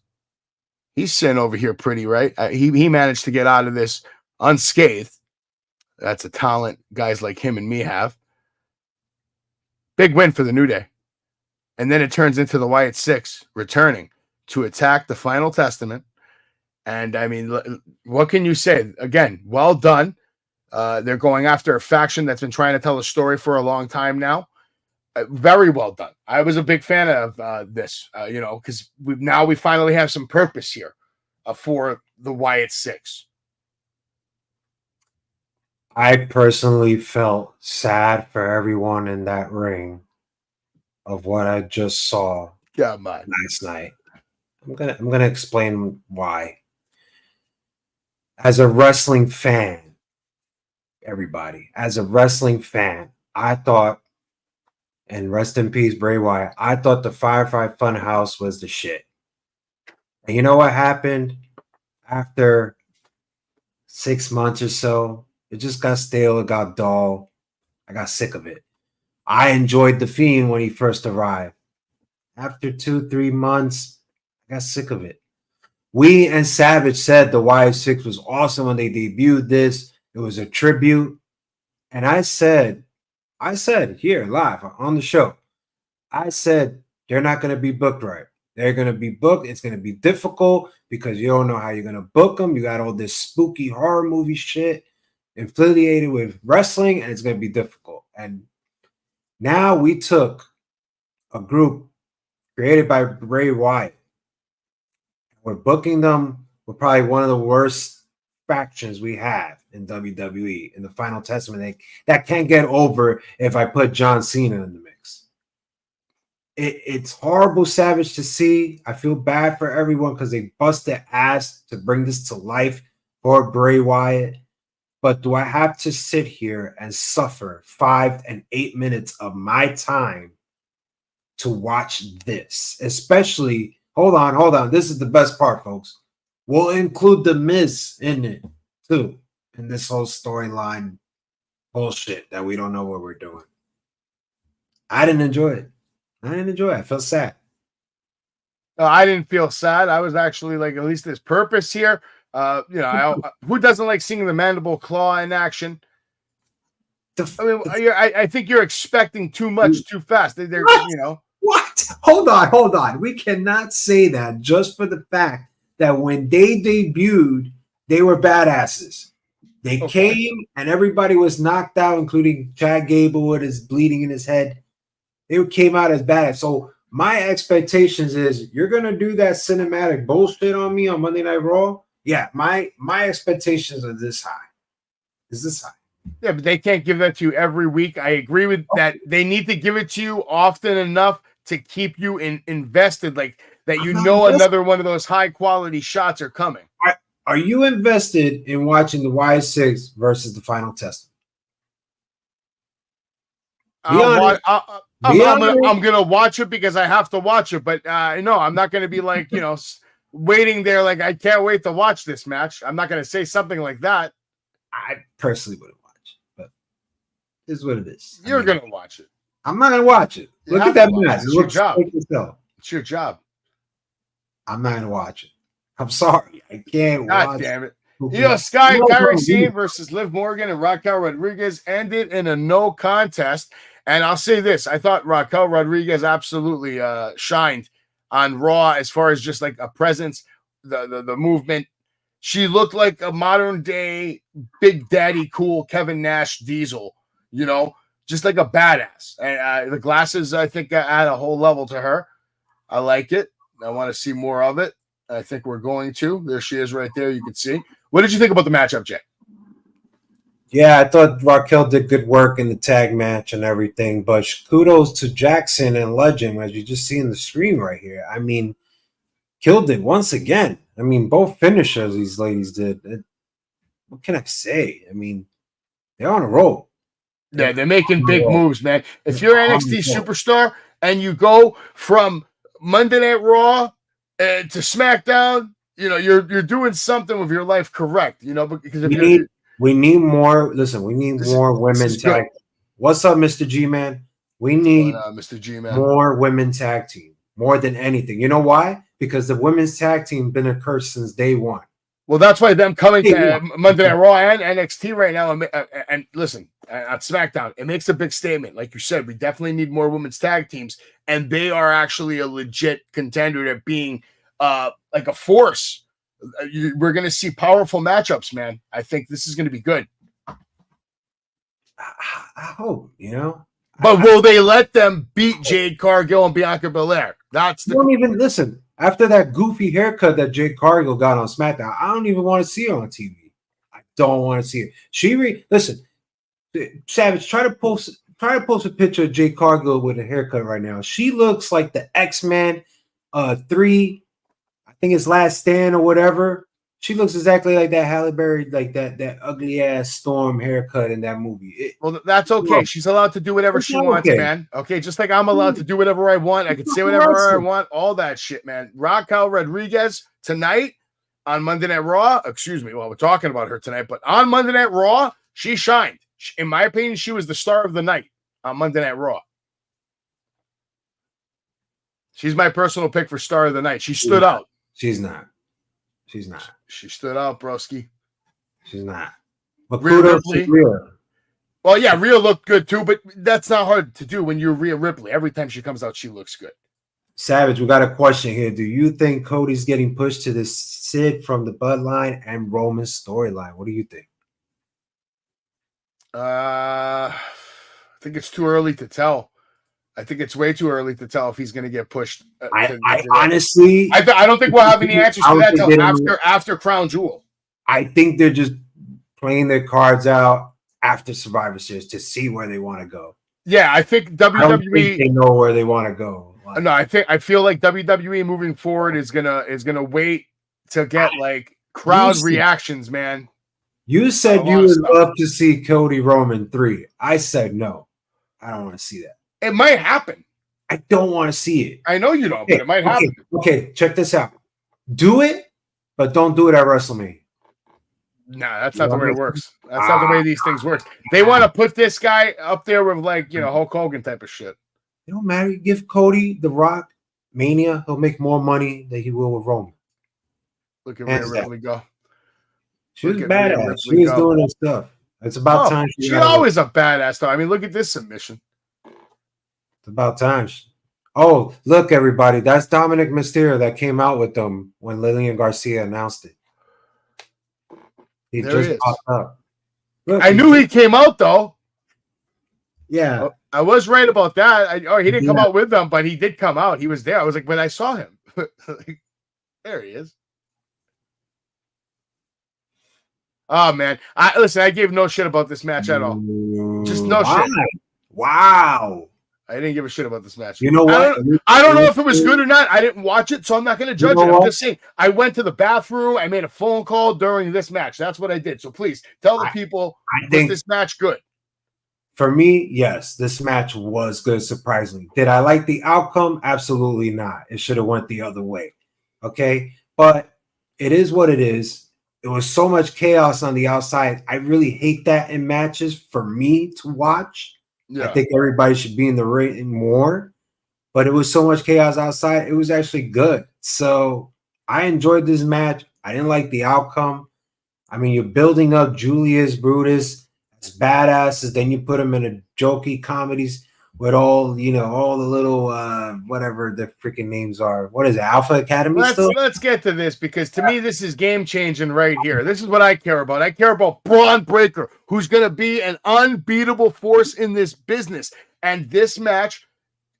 he's sitting over here pretty, right? He managed to get out of this unscathed. That's a talent guys like him and me have. Big win for the New Day. And then it turns into the Wyatt Six returning to attack the Final Testament. And I mean, what can you say? Again, well done. They're going after a faction that's been trying to tell a story for a long time now. Very well done. I was a big fan of this, because we finally have some purpose here for the Wyatt Six. I personally felt sad for everyone in that ring of what I just saw last night. I'm gonna explain why. As a wrestling fan, as a wrestling fan, I thought, and rest in peace, Bray Wyatt, I thought the Firefly Funhouse was the shit. And you know what happened after 6 months or so. It just got stale. It got dull. I got sick of it. I enjoyed The Fiend when he first arrived. After 2-3 months, I got sick of it. We and Savage said the Y6 was awesome when they debuted this. It was a tribute. And I said here live on the show, I said they're not going to be booked right. They're going to be booked. It's going to be difficult because you don't know how you're going to book them. You got all this spooky horror movie shit affiliated with wrestling, and it's going to be difficult. And now we took a group created by Bray Wyatt. We're booking them with probably one of the worst factions we have in WWE in the Final Testament that can't get over if I put John Cena in the mix. It's horrible, Savage, to see. I feel bad for everyone because they busted ass to bring this to life for Bray Wyatt. But do I have to sit here and suffer 5 and 8 minutes of my time to watch this? Especially, hold on. This is the best part, folks. We'll include The Miz in it, too, in this whole storyline bullshit that we don't know what we're doing. I didn't enjoy it. I felt sad. I didn't feel sad. I was actually like, at least there's purpose here. Who doesn't like seeing the mandible claw in action? I think you're expecting too much too fast. They're What? Hold on. We cannot say that just for the fact that when they debuted, they were badasses. They came and everybody was knocked out, including Chad Gable with his bleeding in his head. They came out as badass. So my expectations is you're gonna do that cinematic bullshit on me on Monday Night Raw. Yeah, my expectations are this high. Is this high? Yeah, but they can't give that to you every week. I agree with that. They need to give it to you often enough to keep you invested, like that. Another one of those high quality shots are coming. Are you invested in watching the Y6 versus the Final Testament? I'm gonna watch it because I have to watch it, but no, I'm not gonna be like waiting there like I can't wait to watch this match. I'm not gonna say something like that. I personally wouldn't watch, but it's what it is. You're gonna watch it. I'm not gonna watch it. Look at that match. It's your job. It's your job. I'm not gonna watch it. I'm sorry. I can't watch it. Damn it. Sky Carrie versus Liv Morgan and Raquel Rodriguez ended in a no contest. And I'll say this. I thought Raquel Rodriguez absolutely shined on Raw as far as just like a presence, the movement. She looked like a modern day Big Daddy cool Kevin Nash Diesel, just like a badass. And the glasses, I think, add a whole level to her. I like it. I want to see more of it. I think we're going to. There she is right there. You can see. What did you think about the matchup, Jay? Yeah, I thought Raquel did good work in the tag match and everything, but kudos to Jackson and Legend, as you just see in the screen right here. I mean, killed it once again. I mean, both finishers these ladies did. What can I say? I mean, they're on a roll. Yeah, they're making big moves, man. If you're an NXT superstar and you go from Monday Night Raw to SmackDown, you're doing something with your life correct, because if we need more. Listen, we need more women tag. What's up, Mr. G-Man? We need Mr. G-Man. more women tag team, more than anything. You know why? Because the women's tag team been a curse since day one. Well, that's why them coming to Monday Night Raw and NXT right now. And listen, at SmackDown, it makes a big statement. Like you said, we definitely need more women's tag teams, and they are actually a legit contender at being like a force. We're going to see powerful matchups, man. I think this is going to be good. I hope, But will they let them beat Jade Cargill and Bianca Belair? Don't even listen. After that goofy haircut that Jade Cargill got on SmackDown, I don't even want to see her on TV. I don't want to see her. Listen, Savage, try to post a picture of Jade Cargill with a haircut right now. She looks like the X-Men 3. I think it's Last Stand or whatever. She looks exactly like that Halle Berry, like that ugly ass Storm haircut in that movie. Well, that's okay. She's allowed to do whatever she wants, man. Okay, just like I'm allowed to do whatever I want. I can say whatever I want. All that shit, man. Raquel Rodriguez tonight, on Monday Night Raw, excuse me, well, we're talking about her tonight, but on Monday Night Raw, she shined. In my opinion, she was the star of the night on Monday Night Raw. She's my personal pick for star of the night. She stood out. She's not. She's not. She stood out, broski. She's not. But Rhea kudos to Ripley. Rhea. Well, yeah, Rhea looked good too, but that's not hard to do when you're Rhea Ripley. Every time she comes out, she looks good. Savage, we got a question here. Do you think Cody's getting pushed to the Sid from the Bloodline and Roman storyline? What do you think? I think it's too early to tell. I think it's way too early to tell if he's going to get pushed. Honestly, I don't think we'll have any answers to that until after Crown Jewel. I think they're just playing their cards out after Survivor Series to see where they want to go. Yeah, I think WWE I don't think they know where they want to go. Like, no, I feel like WWE moving forward is gonna wait to get like crowd reactions, man. You said you would love to see Cody Roman 3. I said no. I don't want to see that. It might happen. I don't want to see it. I know you don't, but it might happen. Okay, check this out. Do it, but don't do it at WrestleMania. Nah, that's not the way it works. That's not the way these things work. They want to put this guy up there with like, Hulk Hogan type of shit. It don't matter. Give Cody The Rock Mania. He'll make more money than he will with Roman. Look at Rhea Ripley go. She was badass. She was doing her stuff. It's about time. She's always a badass, though. I mean, look at this submission. It's about time. Oh, look, everybody. That's Dominic Mysterio that came out with them when Lillian Garcia announced it. He just popped up. Look, I knew he came out, though. Yeah. I was right about that. He didn't come out with them, but he did come out. He was there. I was like, but I saw him. There he is. Oh, man. Listen, I gave no shit about this match at all. Just no shit. Wow. I didn't give a shit about this match. You know what? I don't know if it was good or not. I didn't watch it, so I'm not going to judge it. I'm just saying, I went to the bathroom. I made a phone call during this match. That's what I did. So please tell the people, was this match good? For me, yes, this match was good, surprisingly. Did I like the outcome? Absolutely not. It should have went the other way. Okay? But it is what it is. It was so much chaos on the outside. I really hate that in matches for me to watch. Yeah. I think everybody should be in the ring more, but it was so much chaos outside. It was actually good. So I enjoyed this match. I didn't like the outcome. I mean, you're building up Julius Brutus as badasses. Then you put him in a jokey comedies with all the little whatever the freaking names are. What is it? Alpha Academy? Let's get to this, because to me this is game changing right here. This is what I care about. I care about Braun Breaker, who's going to be an unbeatable force in this business. And this match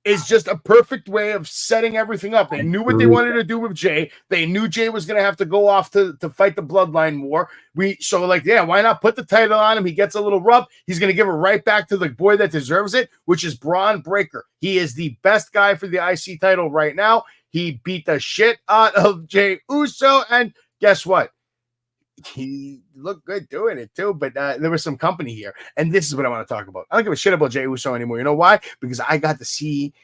is just a perfect way of setting everything up. They knew what they wanted to do with Jay. They knew Jay was going to have to go off to fight the Bloodline War. Why not put the title on him? He gets a little rub. He's going to give it right back to the boy that deserves it, which is Braun Breaker. He is the best guy for the IC title right now. He beat the shit out of Jey Uso, and guess what? He looked good doing it too, but there was some company here, and this is what I want to talk about. I don't give a shit about Jey Uso anymore. You know why? Because I got to see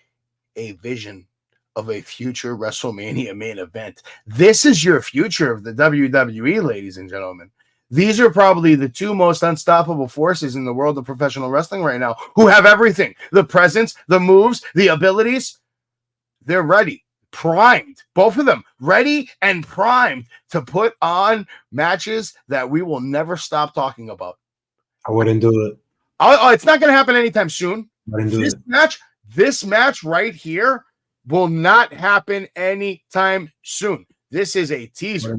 a vision of a future WrestleMania main event. This is your future of the WWE, ladies and gentlemen. These are probably the two most unstoppable forces in the world of professional wrestling right now, who have everything: the presence, the moves, the abilities. They're ready. Primed, both of them ready and primed to put on matches that we will never stop talking about. I wouldn't do it. It's not going to happen anytime soon. This match right here will not happen anytime soon. This is a teaser.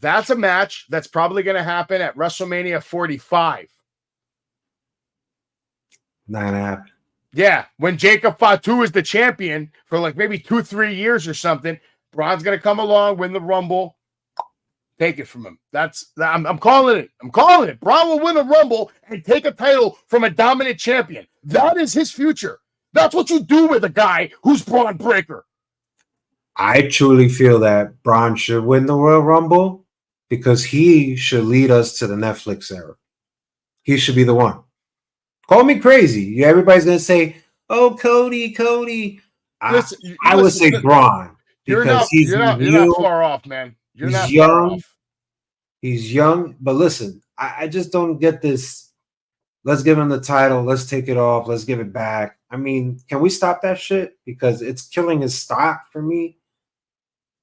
That's a match that's probably going to happen at WrestleMania 45. Not going to happen. Yeah, when Jacob Fatu is the champion for like maybe 2-3 years or something, Braun's gonna come along, win the Rumble, take it from him. I'm calling it. I'm calling it. Braun will win the Rumble and take a title from a dominant champion. That is his future. That's what you do with a guy who's Braun Breaker. I truly feel that Braun should win the Royal Rumble because he should lead us to the Netflix era. He should be the one. Call me crazy. Everybody's going to say, oh, Cody. I would say Braun. You're not far off, man. You're not far off. He's young, but listen, I just don't get this. Let's give him the title. Let's take it off. Let's give it back. I mean, can we stop that shit? Because it's killing his stock for me.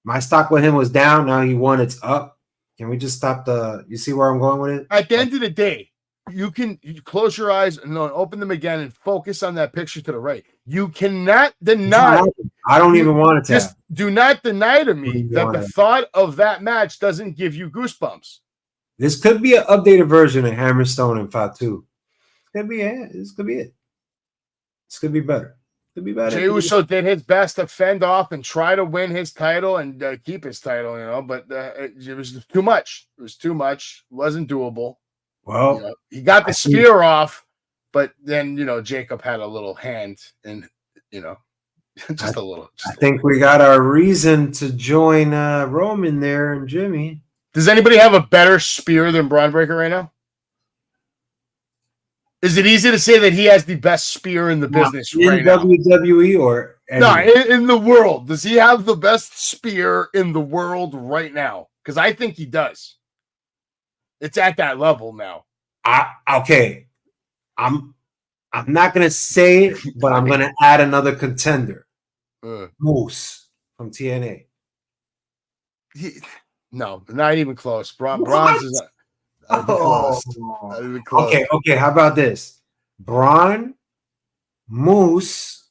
My stock with him was down. Now he won. It's up. Can we just stop the? You see where I'm going with it? At the end of the day, you close your eyes and open them again and focus on that picture to the right. You cannot deny. I don't even want it to. Just do not deny to me that the thought of that match doesn't give you goosebumps. This could be an updated version of Hammerstone and Fatu. Could be it. This could be it. This could be better. Could be better. Jey Uso did his best to fend off and try to win his title and keep his title, but it was too much. It was too much. It wasn't doable. Well, he got the spear off, but then Jacob had a little hand, and just a little. I think we got our reason to join Roman there and Jimmy. Does anybody have a better spear than Braun Breaker right now? Is it easy to say that he has the best spear in the business right now? In WWE or no, in the world? Does he have the best spear in the world right now? Because I think he does. It's at that level now. Okay. I'm not gonna say it, but I'm gonna add another contender. Moose from TNA. No, not even close. Braun's is not even close. Okay. How about this? Braun, Moose.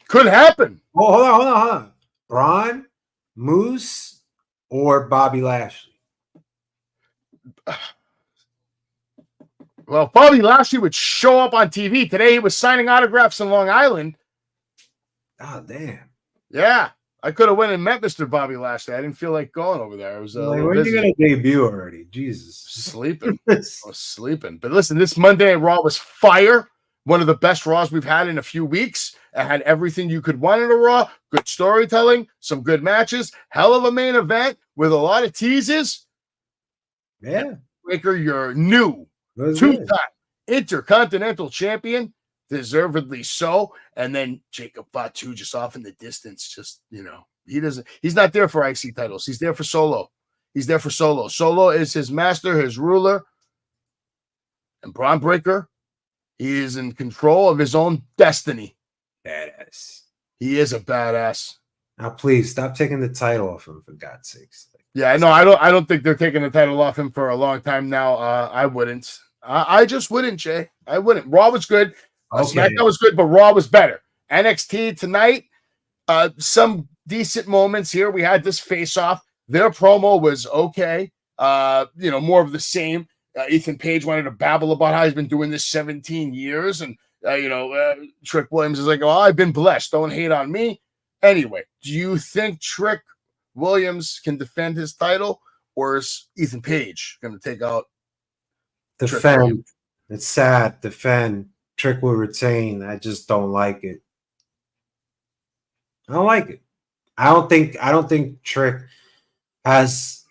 Could happen. Oh, hold on. Braun, Moose, or Bobby Lashley. Well, Bobby Lashley would show up on TV. Today he was signing autographs in Long Island. Oh, damn. Yeah. I could have went and met Mr. Bobby Lashley. I didn't feel like going over there. I was when are you going to debut already? Jesus. Sleeping. I was sleeping. But listen, this Monday at Raw was fire. One of the best Raws we've had in a few weeks. It had everything you could want in a Raw. Good storytelling, some good matches, hell of a main event with a lot of teases. Yeah. Breaker, you're new. Two-time Intercontinental Champion, deservedly so. And then Jacob Fatu just off in the distance, he's not there for IC titles. He's there for Solo. Solo is his master, his ruler. And Braun Breaker, he is in control of his own destiny. Badass. He is a badass. Now, please stop taking the title off him, for God's sakes. Yeah, no, I don't think they're taking the title off him for a long time now. I wouldn't. I just wouldn't, Jay. I wouldn't. Raw was good. SmackDown was good, but Raw was better. NXT tonight, some decent moments here. We had this face-off. Their promo was okay. More of the same. Ethan Page wanted to babble about how he's been doing this 17 years. And, Trick Williams is like, I've been blessed. Don't hate on me. Anyway, do you think Trick Williams can defend his title, or is Ethan Page going to take out? Defend. It's sad. Defend. Trick will retain. I just don't like it. I don't like it. I don't think Trick has.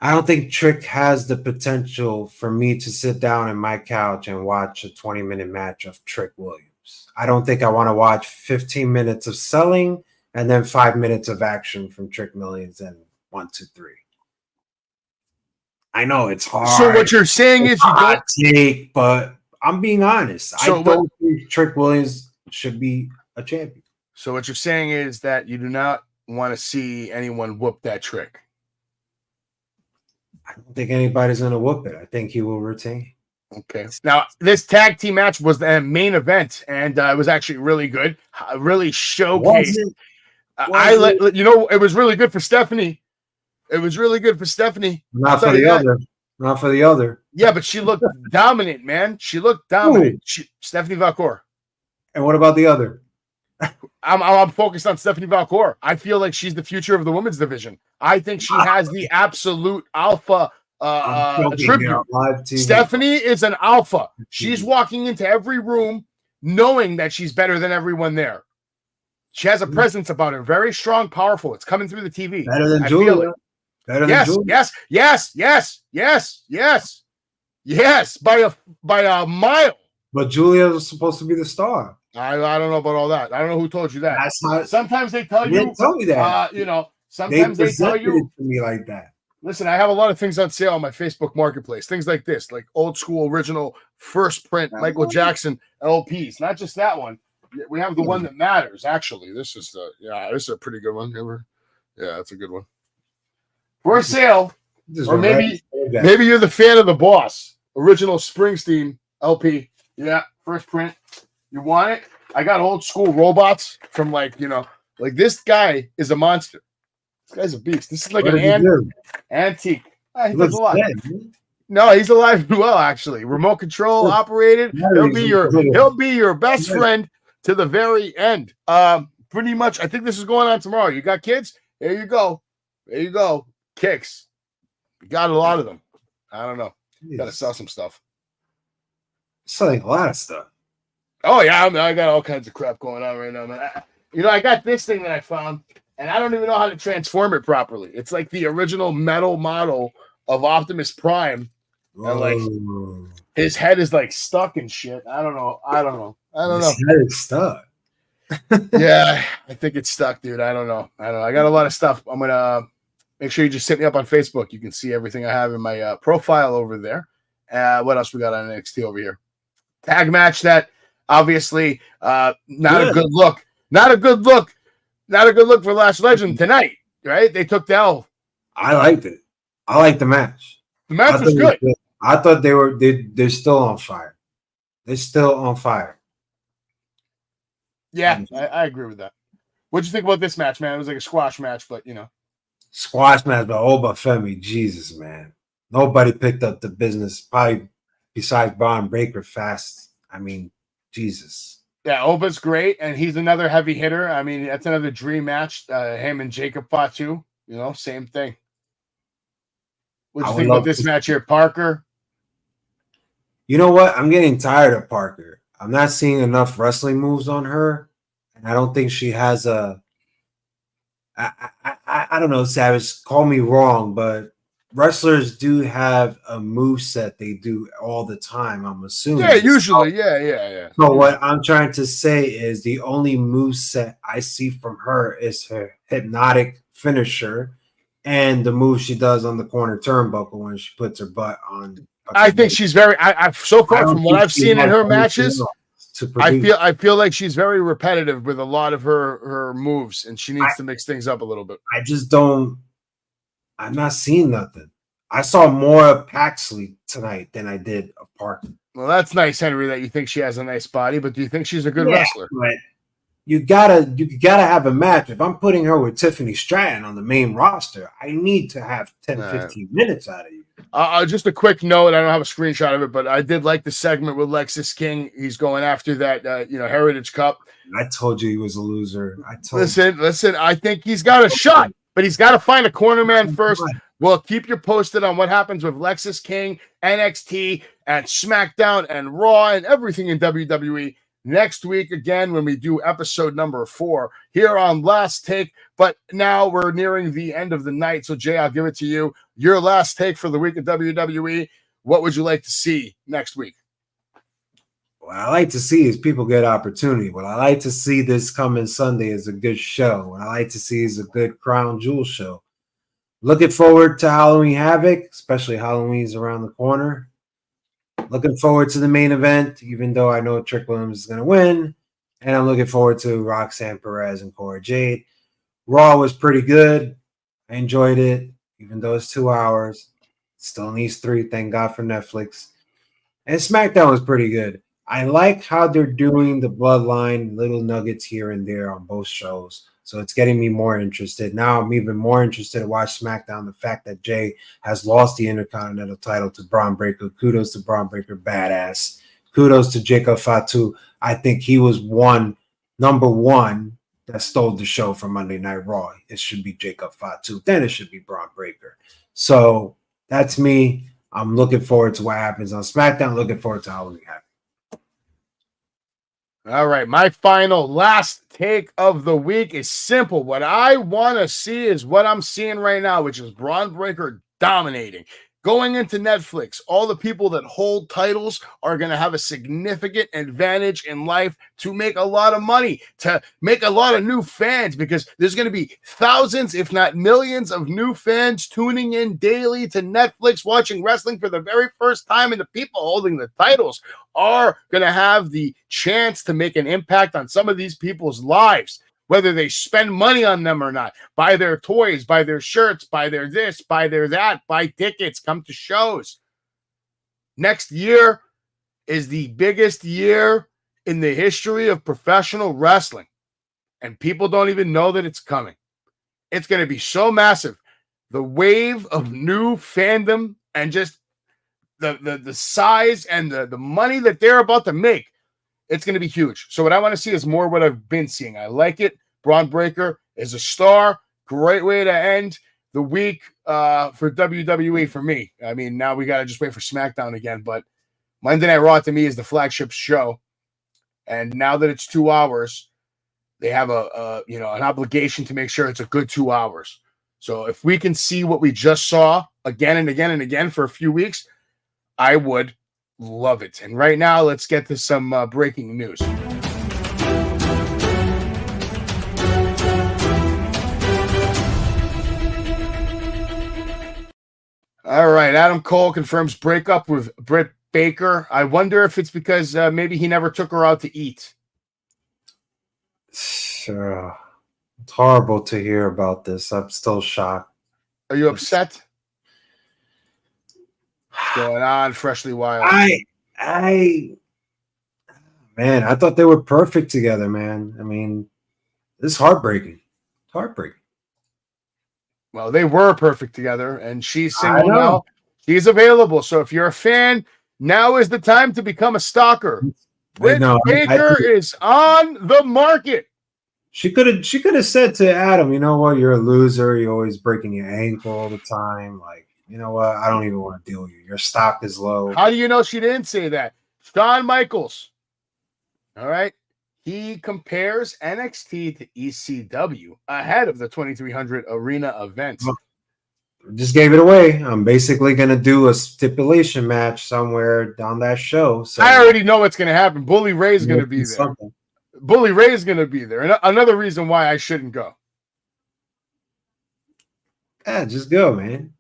I don't think Trick has the potential for me to sit down in my couch and watch a 20-minute match of Trick Williams. I don't think I want to watch 15 minutes of selling and then 5 minutes of action from Trick Millions and 1, 2, 3. I know it's hard. So what you're saying is you don't take, but I'm being honest. So I don't think Trick Williams should be a champion. So what you're saying is that you do not want to see anyone whoop that Trick. I don't think anybody's going to whoop it. I think he will retain. Okay. Now, this tag team match was the main event, and it was actually really good. Really showcased. It was really good for Stephanie. It was really good for Stephanie. Not for the other. Not for the other. Yeah, but she looked dominant, man. She looked dominant. Stephanie Valcour. And what about the other? I'm focused on Stephanie Valcour. I feel like she's the future of the women's division. I think she has the absolute alpha attribute. Stephanie is an alpha. She's walking into every room knowing that she's better than everyone there. She has a presence about her. Very strong, powerful. It's coming through the TV. Better than Julia. Yes. By a mile. But Julia was supposed to be the star. I don't know about all that. I don't know who told you that. That's how. Sometimes they tell You didn't tell me that. you know, sometimes they tell presented you. it to me like that. Listen, I have a lot of things on sale on my Facebook Marketplace. Things like this, like old school, original, first print Michael Jackson LPs. Not just that one. We have the one that matters. Actually, this is this is a pretty good one. Yeah, that's a good one. For sale, or maybe you're the fan of the Boss original Springsteen LP. Yeah, first print. You want it? I got old school robots from like this guy is a monster. This guy's a beast. This is like an antique. He does a lot. No, he's alive and well, actually. Remote control operated. He'll be your best friend to the very end. Pretty much, I think this is going on tomorrow. You got kids? There you go. There you go. Kicks. You got a lot of them. I don't know. Got to sell some stuff. Selling a lot of stuff. Oh, yeah. I got all kinds of crap going on right now, man. I got this thing that I found, and I don't even know how to transform it properly. It's like the original metal model of Optimus Prime. And like his head is like stuck and shit. I don't know. His head is stuck. Yeah, I think it's stuck, dude. I don't know. I got a lot of stuff. I'm gonna make sure you just hit me up on Facebook. You can see everything I have in my profile over there. What else we got on NXT over here? Tag match that obviously not a good look. Not a good look. Not a good look for Last Legend tonight, right? They took the L. I liked it. I liked the match. The match was good. I thought they're still on fire. They're still on fire. Yeah, I agree with that. What'd you think about this match, man? It was like a squash match, but Squash match, but Femi, Jesus, man. Nobody picked up the business, probably besides Braun Breaker fast. I mean, Jesus. Yeah, Oba's great, and he's another heavy hitter. I mean, that's another dream match. Him and Jacob Fatu, same thing. What'd you think about this match here, Parker? You know what? I'm getting tired of Parker. I'm not seeing enough wrestling moves on her, and I don't think she has a. I don't know, Savage. Call me wrong, but wrestlers do have a move set they do all the time. I'm assuming. Yeah, usually. Yeah. So what I'm trying to say is the only move set I see from her is her hypnotic finisher and the move she does on the corner turnbuckle when she puts her butt on. I think she's very. So far from what I've seen in her matches, I feel like she's very repetitive with a lot of her moves, and she needs to mix things up a little bit. I just don't. I'm not seeing nothing. I saw more of Paxley tonight than I did of Parker. Well, that's nice, Henry, that you think she has a nice body, but do you think she's a good wrestler? But you gotta have a match. If I'm putting her with Tiffany Stratton on the main roster, I need to have 10, 15 minutes out of you. Just a quick note. I don't have a screenshot of it, but I did like the segment with Lexis King. He's going after that, Heritage Cup. I told you he was a loser. Listen. I think he's got a shot, but he's got to find a corner man first. We'll keep you posted on what happens with Lexis King, NXT, and SmackDown, and Raw, and everything in WWE next week again when we do episode number 4 here on Last Take. But now we're nearing the end of the night. So, Jay, I'll give it to you. Your last take for the week of WWE. What would you like to see next week? What I like to see is people get opportunity. What I like to see this coming Sunday is a good show. What I like to see is a good Crown Jewel show. Looking forward to Halloween Havoc, especially Halloween's around the corner. Looking forward to the main event, even though I know Trick Williams is going to win. And I'm looking forward to Roxanne Perez and Cora Jade. Raw was pretty good. I enjoyed it, even though it's 2 hours. Still needs 3, thank God for Netflix. And SmackDown was pretty good. I like how they're doing the bloodline, little nuggets here and there on both shows. So it's getting me more interested. Now I'm even more interested to watch SmackDown. The fact that Jay has lost the Intercontinental title to Braun Breaker. Kudos to Braun Breaker, badass. Kudos to Jacob Fatu. I think he was number one that stole the show from Monday Night Raw. It should be Jacob Fatu. Then it should be Braun Breaker. So that's me. I'm looking forward to what happens on SmackDown. Looking forward to how we happen. All right, my last take of the week is simple. What I want to see is what I'm seeing right now, which is Braun Breaker dominating, Going into Netflix, all the people that hold titles are going to have a significant advantage in life to make a lot of money, to make a lot of new fans, because there's going to be thousands, if not millions, of new fans tuning in daily to Netflix, watching wrestling for the very first time, and the people holding the titles are going to have the chance to make an impact on some of these people's lives, whether they spend money on them or not, buy their toys, buy their shirts, buy their this, buy their that, buy tickets, come to shows. Next year is the biggest year in the history of professional wrestling, and people don't even know that it's coming. It's going to be so massive. The wave of new fandom and just the size and the money that they're about to make, it's going to be huge. So what I want to see is more what I've been seeing. I like it. Braun Breaker is a star. Great way to end the week for WWE for me. I mean, now we got to just wait for SmackDown again. But Monday Night Raw to me is the flagship show. And now that it's 2 hours, they have an obligation to make sure it's a good 2 hours. So if we can see what we just saw again and again and again for a few weeks, I would love it. And right now, let's get to some breaking news. All right, Adam Cole confirms breakup with Britt Baker. I wonder if it's because maybe he never took her out to eat. Sure. It's horrible to hear about this. I'm still shocked. Are you upset? Going on, freshly wild. Man, I thought they were perfect together, man. I mean, this is heartbreaking. It's heartbreaking. Well, they were perfect together, and she's single now. She's available. So if you're a fan, now is the time to become a stalker. Britt Baker is on the market. She could have said to Adam, you know what, you're a loser. You're always breaking your ankle all the time. Like, you know what? I don't even want to deal with you. Your stock is low. How do you know she didn't say that? Shawn Michaels. All right. He compares NXT to ECW ahead of the 2300 Arena event. Just gave it away. I'm basically going to do a stipulation match somewhere down that show. So I already know what's going to happen. Bully Ray's going to be there. Bully Ray's going to be there. And another reason why I shouldn't go. Yeah, just go, man.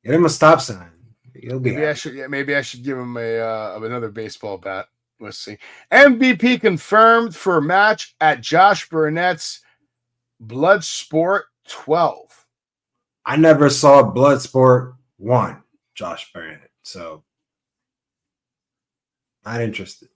Get him a stop sign. He'll be maybe I should give him another baseball bat. Let's see. MVP confirmed for match at Josh Burnett's Bloodsport 12. I never saw Bloodsport 1, Josh Burnett. So not interested.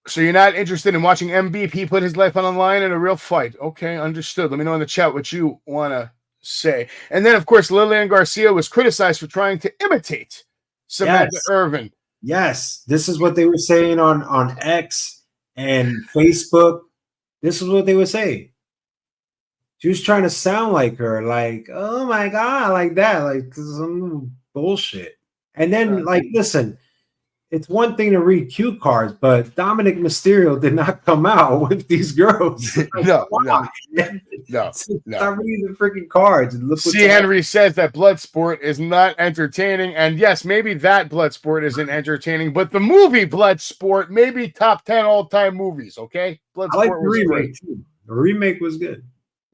So you're not interested in watching MVP put his life on the line in a real fight. Okay, understood. Let me know in the chat what you want to say. And then, of course, Lillian Garcia was criticized for trying to imitate Samantha Irvin. Yes, this is what they were saying on X and Facebook. This is what they were saying. She was trying to sound like her, like, oh my God, like that, like some bullshit. And then, like, listen, it's one thing to read cue cards, but Dominic Mysterio did not come out with these girls. Like, no. Stop reading the freaking cards. And look C. Henry says that Bloodsport is not entertaining. And yes, maybe that Bloodsport isn't entertaining, but the movie Bloodsport, maybe top 10 all-time movies, okay? Bloodsport I like the remake, great. Too. The remake was good.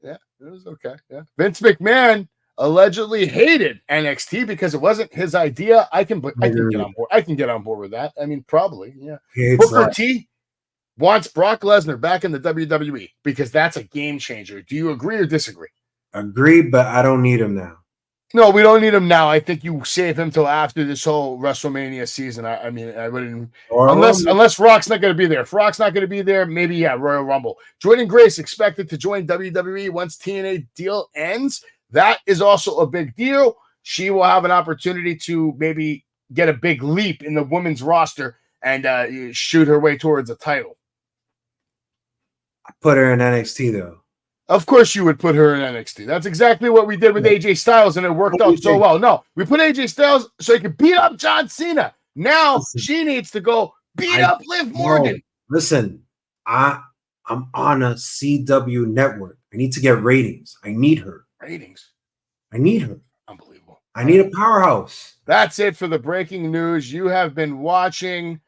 Yeah, it was okay. Yeah. Vince McMahon allegedly hated NXT because it wasn't his idea. I can get on board. I can get on board with that. I mean, probably, yeah. Booker T wants Brock Lesnar back in the WWE because that's a game changer. Do you agree or disagree? Agree, but I don't need him now. No, we don't need him now. I think you save him till after this whole WrestleMania season. I mean, I wouldn't unless Rock's not going to be there. If Rock's not going to be there, maybe Royal Rumble. Jordan Grace expected to join WWE once TNA deal ends. That is also a big deal. She will have an opportunity to maybe get a big leap in the women's roster and shoot her way towards a title. I put her in NXT, though. Of course you would put her in NXT. That's exactly what we did with AJ Styles, and it worked out so well. No, we put AJ Styles so he could beat up John Cena. Now she needs to go beat up Liv Morgan. Listen, I'm on a CW network. I need to get ratings. I need her. Ratings. I need her. Unbelievable. I need a powerhouse. That's it for the breaking news. You have been watching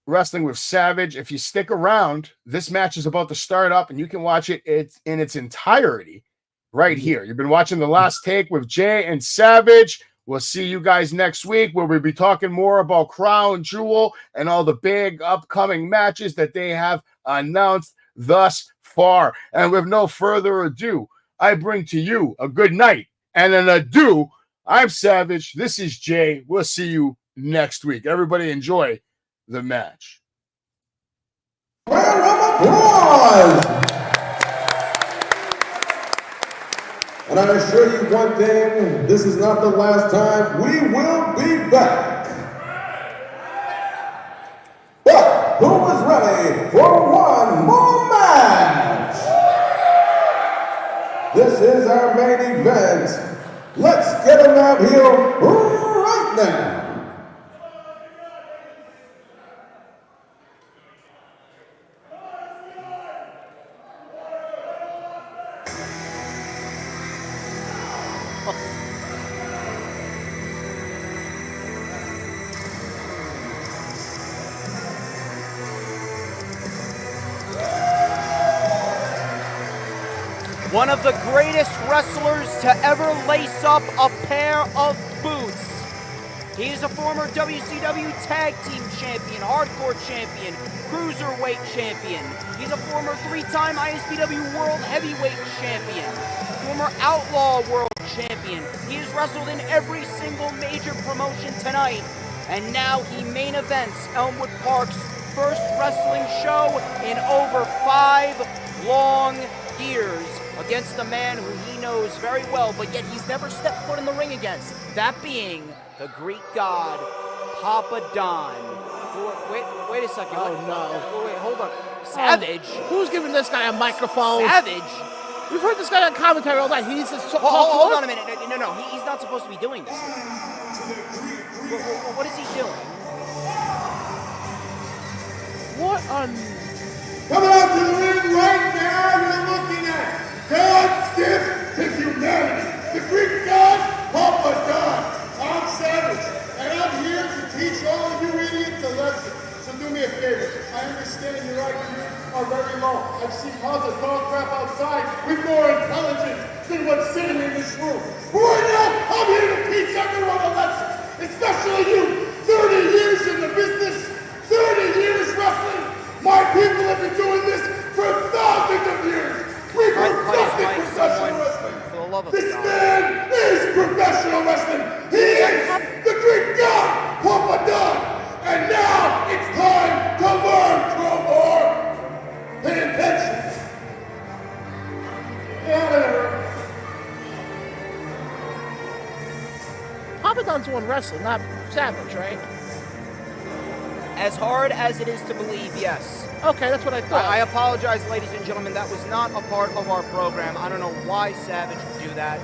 Wrestling with Savage. If you stick around, this match is about to start up, and you can watch it in its entirety right here. You've been watching The Last Take with Jay and Savage. We'll see you guys next week, where we'll be talking more about Crown Jewel and all the big upcoming matches that they have announced thus far. And with no further ado, I bring to you a good night and an adieu. I'm Savage. This is Jay. We'll see you next week. Everybody enjoy the match. Round of applause! And I assure you one thing, this is not the last time. We will be back. But who is ready for one more match? This is our main event. Let's get him out here right now. One of the greatest wrestlers to ever lace up a pair of boots. He is a former WCW Tag Team Champion, Hardcore Champion, Cruiserweight Champion. He's a former 3-time ISPW World Heavyweight Champion, former Outlaw World Champion. He has wrestled in every single major promotion tonight, and now he main events Elmwood Park's first wrestling show in over 5 long years, against a man who he knows very well, but yet he's never stepped foot in the ring against. That being the Greek god, Papa Don. Wait a second. Oh, no. Wait, hold on. Savage? Who's giving this guy a microphone? Savage? We've heard this guy on commentary all night. He needs to hold on a minute. No, he's not supposed to be doing this. What is he doing? What on... Coming out to the ring right now, you're looking at God's gift to humanity. The Greek god, Papa Don. I'm Savage, and I'm here to teach all of you idiots a lesson. So do me a favor. I understand your IQs are very low. I've seen piles of dog crap outside with more intelligence than what's sitting in this room. But right now, I'm here to teach everyone a lesson, especially you. 30 years in the business, 30 years wrestling. My people have been doing this for thousands of years. We perfected professional wrestling. This man is professional wrestling. He is the Greek god, Papa Don. And now it's time to learn, Crowbar. Pay attention. Papa Don's the one wrestling, not Savage, right? As hard as it is to believe, yes. Okay, that's what I thought. I apologize, ladies and gentlemen. That was not a part of our program. I don't know why Savage would do that.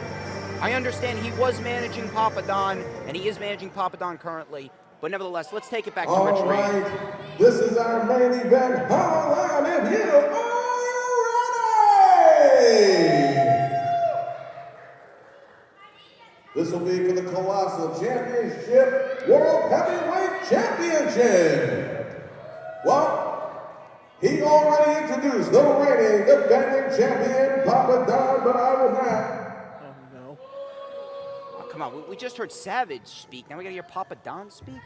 I understand he was managing Papa Don, and he is managing Papa Don currently. But nevertheless, let's take it back to Rich Reed. All right, this is our main event. How loud and you are ready? This will be for the Colossal Championship, World Heavyweight Championship. Well, he already introduced the reigning defending champion, Papa Don, but I will not. Oh, no. Oh, come on, we just heard Savage speak. Now we gotta hear Papa Don speak?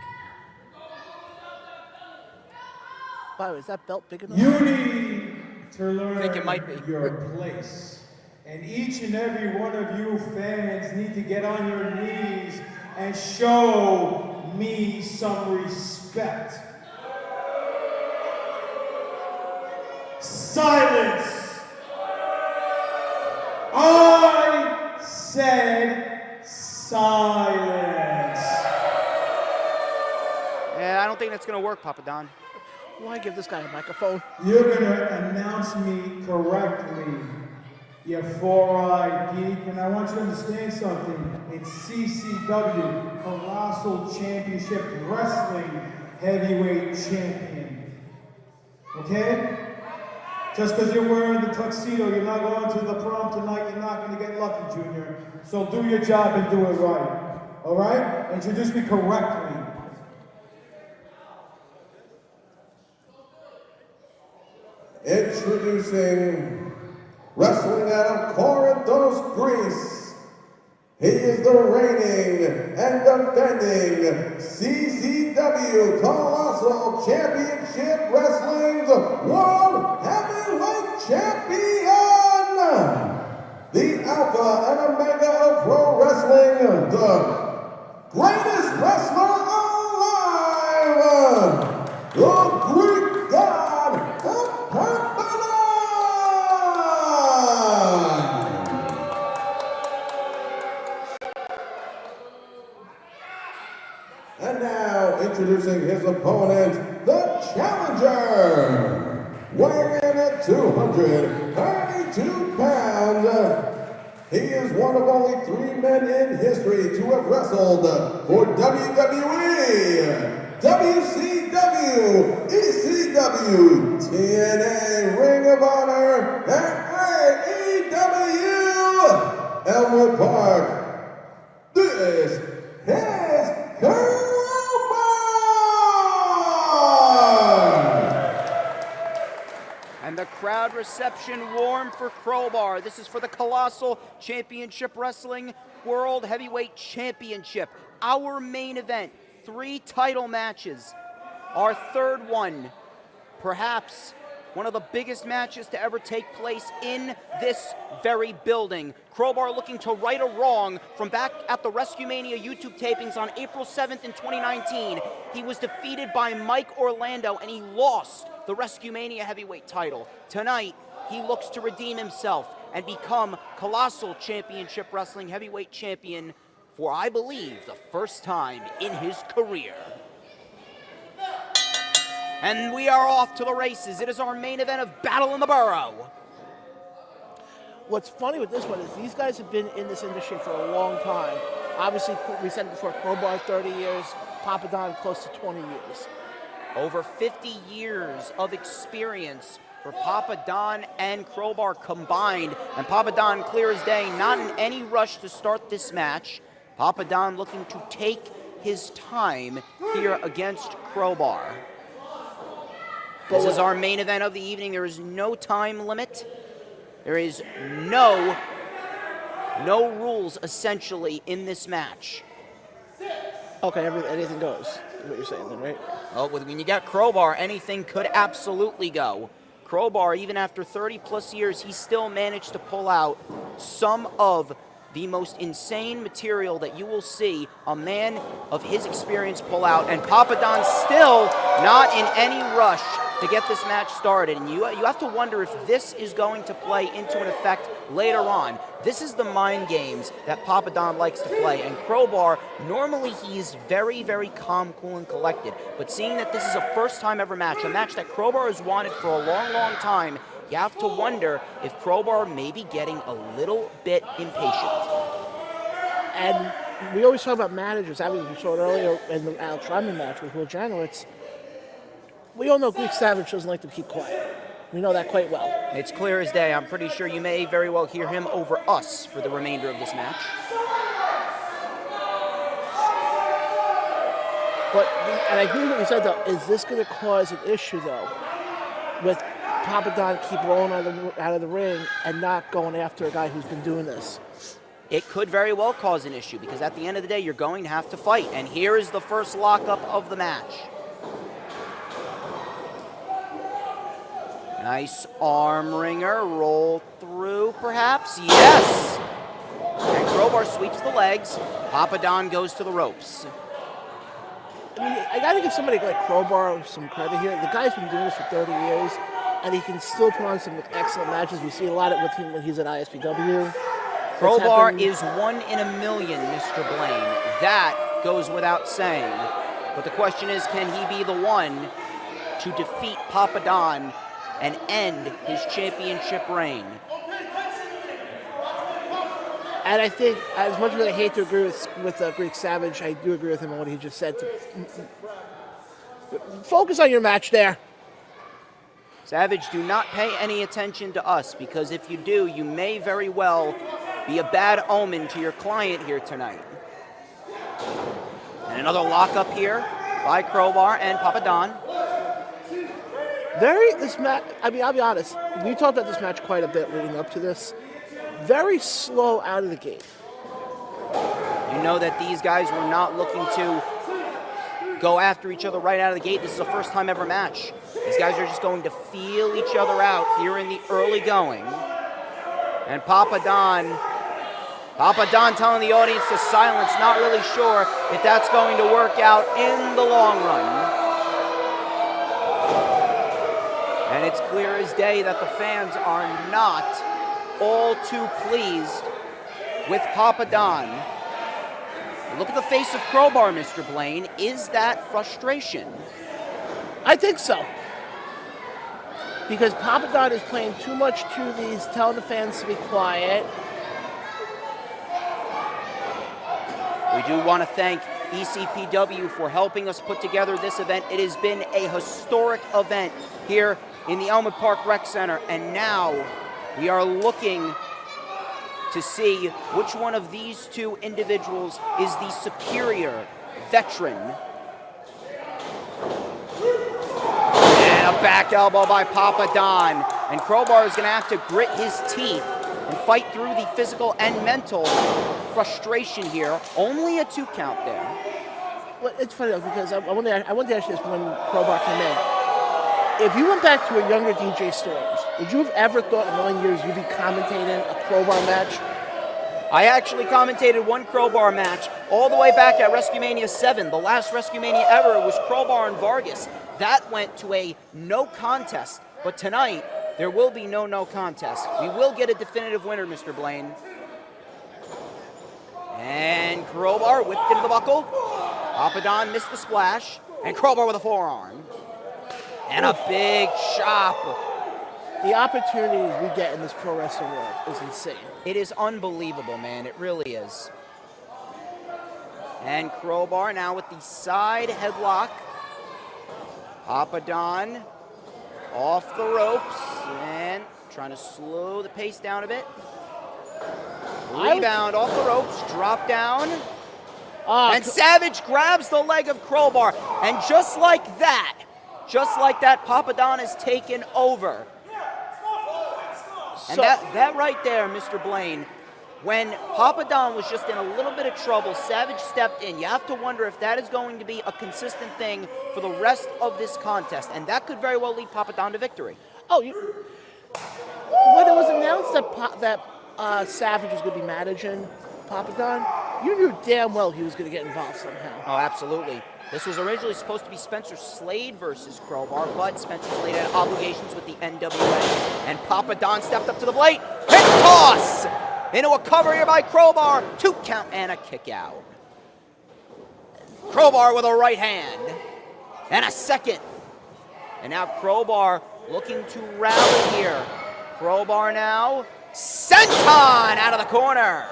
By the way, is that belt big enough? You need to learn I think it might be. your place. And each and every one of you fans need to get on your knees and show me some respect. Silence! I said silence. Yeah, I don't think that's gonna work, Papa Don. Why give this guy a microphone? You're gonna announce me correctly, you four-eyed geek, and I want you to understand something. It's CCW, Colossal Championship Wrestling Heavyweight Champion. Okay? Just because you're wearing the tuxedo, you're not going to the prom tonight, you're not going to get lucky, Junior. So do your job and do it right. All right? Introduce me correctly. Introducing, wrestling out of Corinthos, Greece, he is the reigning and defending CCW Colossal Championship Wrestling's World Heavyweight Champion, the Alpha and Omega of Pro Wrestling, the greatest wrestler alive, the Greek God of Parthenon. And now, introducing his opponent, the challenger, weighing in at 232 pounds. He is one of only 3 men in history to have wrestled for WWE, WCW, ECW, TNA, Ring of Honor, and AEW. Elmwood Park, this is Crowbar! And the crowd reception warm for Crowbar. This is for the Colossal Championship Wrestling World Heavyweight Championship. Our main event, 3 title matches. Our third one, perhaps one of the biggest matches to ever take place in this very building. Crowbar looking to right a wrong from back at the WrestleMania YouTube tapings on April 7th in 2019. He was defeated by Mike Orlando and he lost the WrestleMania heavyweight title. Tonight, he looks to redeem himself and become Colossal Championship Wrestling Heavyweight Champion for, I believe, the first time in his career. And we are off to the races. It is our main event of Battle in the Borough. What's funny with this one is these guys have been in this industry for a long time. Obviously, we said before, Crowbar 30 years, Papa Don close to 20 years. Over 50 years of experience for Papa Don and Crowbar combined. And Papa Don, clear as day, not in any rush to start this match. Papa Don looking to take his time here against Crowbar. This is our main event of the evening. There is no time limit. There is no rules, essentially, in this match. Okay, anything goes, is what you're saying then, right? Well, when you got Crowbar, anything could absolutely go. Crowbar, even after 30-plus years, he still managed to pull out some of the most insane material that you will see a man of his experience pull out. And Papa Don's still not in any rush to get this match started. And you have to wonder if this is going to play into an effect later on. This is the mind games that Papa Don likes to play. And Crowbar, normally he is very, very calm, cool, and collected. But seeing that this is a first-time ever match, a match that Crowbar has wanted for a long, long time, you have to wonder if Crowbar may be getting a little bit impatient. And we always talk about managers. I mean, we saw it earlier in the Alex Ryman match with Will Janowitz. We all know Greek Savage doesn't like to keep quiet. We know that quite well. It's clear as day. I'm pretty sure you may very well hear him over us for the remainder of this match. But, and I agree with what you said, though, is this going to cause an issue, though, with Papa Don keep rolling out of the ring and not going after a guy who's been doing this? It could very well cause an issue because at the end of the day, you're going to have to fight. And here is the first lockup of the match. Nice arm wringer, roll through perhaps, yes! And Crowbar sweeps the legs, Papa Don goes to the ropes. I mean, I gotta give somebody like Crowbar some credit here. The guy's been doing this for 30 years, and he can still put on some excellent matches. We see a lot of it with him when he's at ISPW. Crowbar is 1 in a million, Mr. Blaine. That goes without saying. But the question is, can he be the one to defeat Papa Don and end his championship reign? And I think, as much as I hate to agree with Greek Savage, I do agree with him on what he just said. Focus on your match there. Savage, do not pay any attention to us, because if you do, you may very well be a bad omen to your client here tonight. And another lockup here by Crowbar and Papa Don. This match, I mean, I'll be honest, we talked about this match quite a bit leading up to this. Very slow out of the gate. You know that these guys were not looking to go after each other right out of the gate. This is a first time ever match. These guys are just going to feel each other out here in the early going. And Papa Don telling the audience to silence, not really sure if that's going to work out in the long run. And it's clear as day that the fans are not all too pleased with Papa Don. Look at the face of Crowbar, Mr. Blaine. Is that frustration? I think so. Because Papa Don is playing too much to these, telling the fans to be quiet. We do want to thank ECPW for helping us put together this event. It has been a historic event here in the Elmwood Park Rec Center, and now we are looking to see which one of these two individuals is the superior veteran. And a back elbow by Papa Don. And Crowbar is going to have to grit his teeth and fight through the physical and mental frustration here. Only a 2 count there. Well, it's funny though, because I wanted to ask you this when Crowbar came in. If you went back to a younger DJ Storms, would you have ever thought in a million years you'd be commentating a Crowbar match? I actually commentated one Crowbar match all the way back at WrestleMania 7. The last WrestleMania ever was Crowbar and Vargas. That went to a no contest. But tonight, there will be no contest. We will get a definitive winner, Mr. Blaine. And Crowbar whipped into the buckle. Papa Don missed the splash. And Crowbar with a forearm. And a big chop. The opportunities we get in this pro wrestling world is insane. It is unbelievable, man. It really is. And Crowbar now with the side headlock. Papa Don off the ropes and trying to slow the pace down a bit. Rebound off the ropes, drop down. And Savage grabs the leg of Crowbar. And just like that, Papa Don is taken over. And that right there, Mr. Blaine, when Papa Don was just in a little bit of trouble, Savage stepped in. You have to wonder if that is going to be a consistent thing for the rest of this contest. And that could very well lead Papa Don to victory. When it was announced that Savage was going to be managing Papa Don, you knew damn well he was going to get involved somehow. Oh, absolutely. This was originally supposed to be Spencer Slade versus Crowbar, but Spencer Slade had obligations with the NWA. And Papa Don stepped up to the plate. Hip toss! Into a cover here by Crowbar. 2 count and a kick out. Crowbar with a right hand. And a second. And now Crowbar looking to rally here. Crowbar now. Senton out of the corner.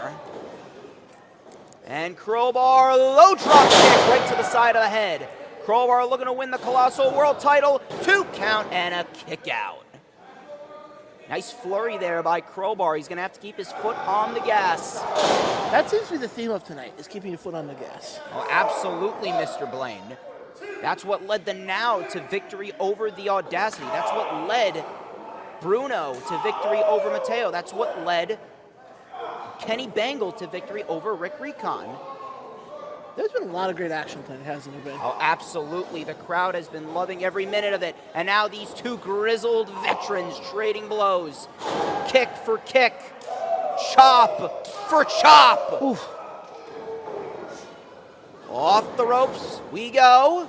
And Crowbar, low drop kick right to the side of the head. Crowbar looking to win the Colossal World title. 2 count and a kick out. Nice flurry there by Crowbar. He's going to have to keep his foot on the gas. That seems to be the theme of tonight, is keeping your foot on the gas. Oh, absolutely, Mr. Blaine. That's what led the Now to victory over the Audacity. That's what led Bruno to victory over Mateo. That's what led Kenny Bangle to victory over Rick Recon. There's been a lot of great action tonight, hasn't there been? Oh, absolutely. The crowd has been loving every minute of it. And now these 2 grizzled veterans trading blows. Kick for kick. Chop for chop. Oof. Off the ropes we go.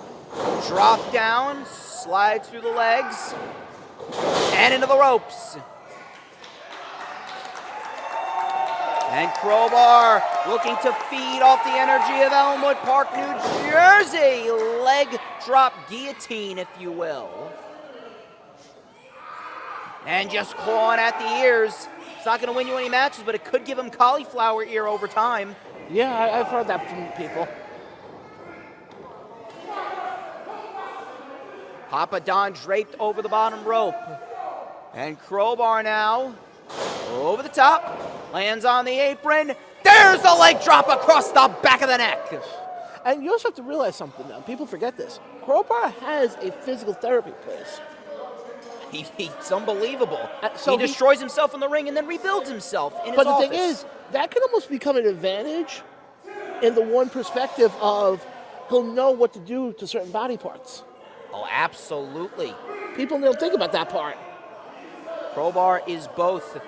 Drop down, slides through the legs, and into the ropes. And Crowbar looking to feed off the energy of Elmwood Park, New Jersey. Leg drop guillotine, if you will. And just clawing at the ears. It's not going to win you any matches, but it could give him cauliflower ear over time. Yeah, I've heard that from people. Papa Don draped over the bottom rope. And Crowbar now over the top. Lands on the apron. There's the leg drop across the back of the neck. And you also have to realize something, though. People forget this. Crowbar has a physical therapy place. It's unbelievable. So he destroys himself in the ring and then rebuilds himself in his But the office. thing is, that can almost become an advantage in the one perspective of he'll know what to do to certain body parts. Oh, absolutely. People don't think about that part. Crowbar is both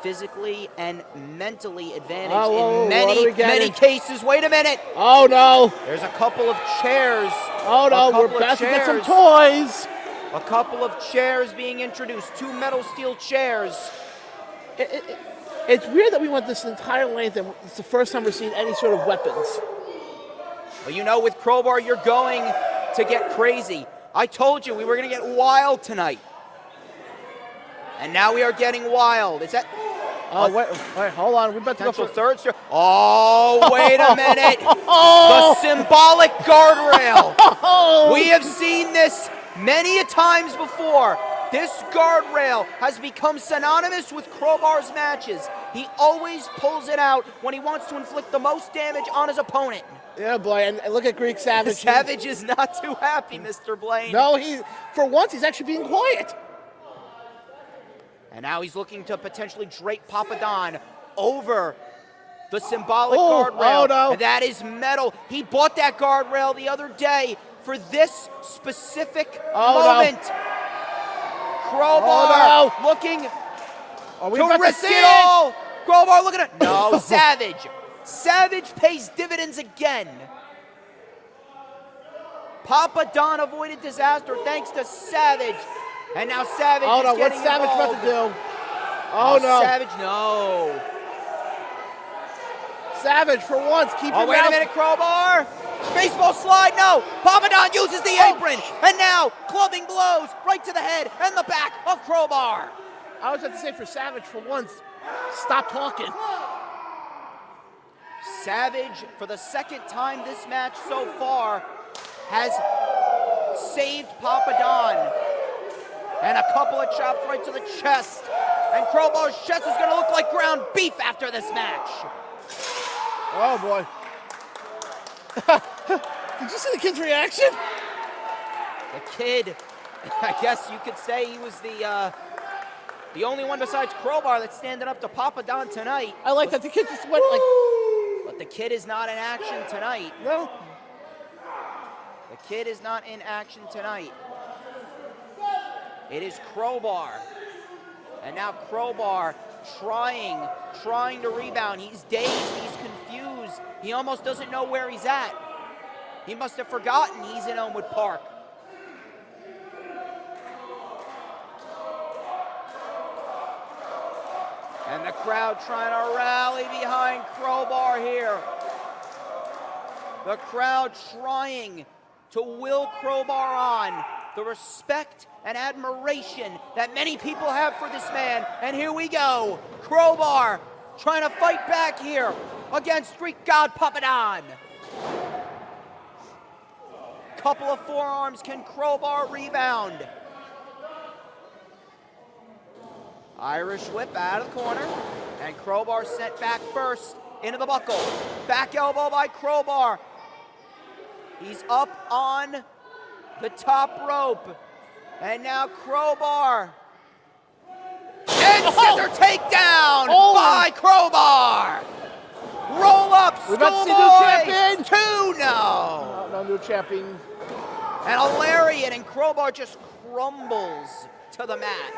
physically and mentally advantaged Oh, in many cases. Wait a minute. Oh, no. There's a couple of chairs. Oh, no. We're about to get some toys. A couple of chairs being introduced. 2 metal steel chairs. It's weird that we went this entire length and it's the first time we're seeing any sort of weapons. Well, you know, with Crowbar, you're going to get crazy. I told you we were going to get wild tonight. And now we are getting wild. Is that... Oh, wait, hold on. We're about to go for third strike. Oh, wait a minute. The symbolic guardrail. We have seen this many a times before. This guardrail has become synonymous with Crowbar's matches. He always pulls it out when he wants to inflict the most damage on his opponent. Yeah, boy, and look at Greek Savage. Savage is not too happy, Mr. Blaine. No, for once, he's actually being quiet. And now he's looking to potentially drape Papa Don over the symbolic guardrail. Oh, no. And that is metal. He bought that guardrail the other day for this specific moment. No. Crowbar looking to risk it all. Crowbar looking at... No, Savage. Savage pays dividends again. Papa Don avoided disaster thanks to Savage. And now Savage is getting what's Savage involved. about to do? Oh, no. Savage, no. Savage, for once, keep your wait a minute, Crowbar. Baseball slide, no. Papa Don uses the apron. And now, clubbing blows right to the head and the back of Crowbar. I was about to say, for Savage, for once, stop talking. Savage, for the second time this match so far, has saved Papa Don. And a couple of chops right to the chest. And Crowbar's chest is going to look like ground beef after this match. Oh, boy. Did you see the kid's reaction? The kid, I guess you could say he was the only one besides Crowbar that's standing up to Papa Don tonight. I like that the kid just went like... But the kid is not in action tonight. No. The kid is not in action tonight. It is Crowbar. And now Crowbar trying to rebound. He's dazed, he's confused. He almost doesn't know where he's at. He must have forgotten he's in Elmwood Park. And the crowd trying to rally behind Crowbar here. The crowd trying to will Crowbar on. The respect and admiration that many people have for this man. And here we go. Crowbar trying to fight back here against Greek God Papa Don. Couple of forearms. Can Crowbar rebound? Irish whip out of the corner. And Crowbar sent back first into the buckle. Back elbow by Crowbar. He's up on the top rope. And now Crowbar. And scissor takedown by Crowbar. Roll up, We're about to see new champion. 2, no. No new champion. And a lariat, and Crowbar just crumbles to the mat.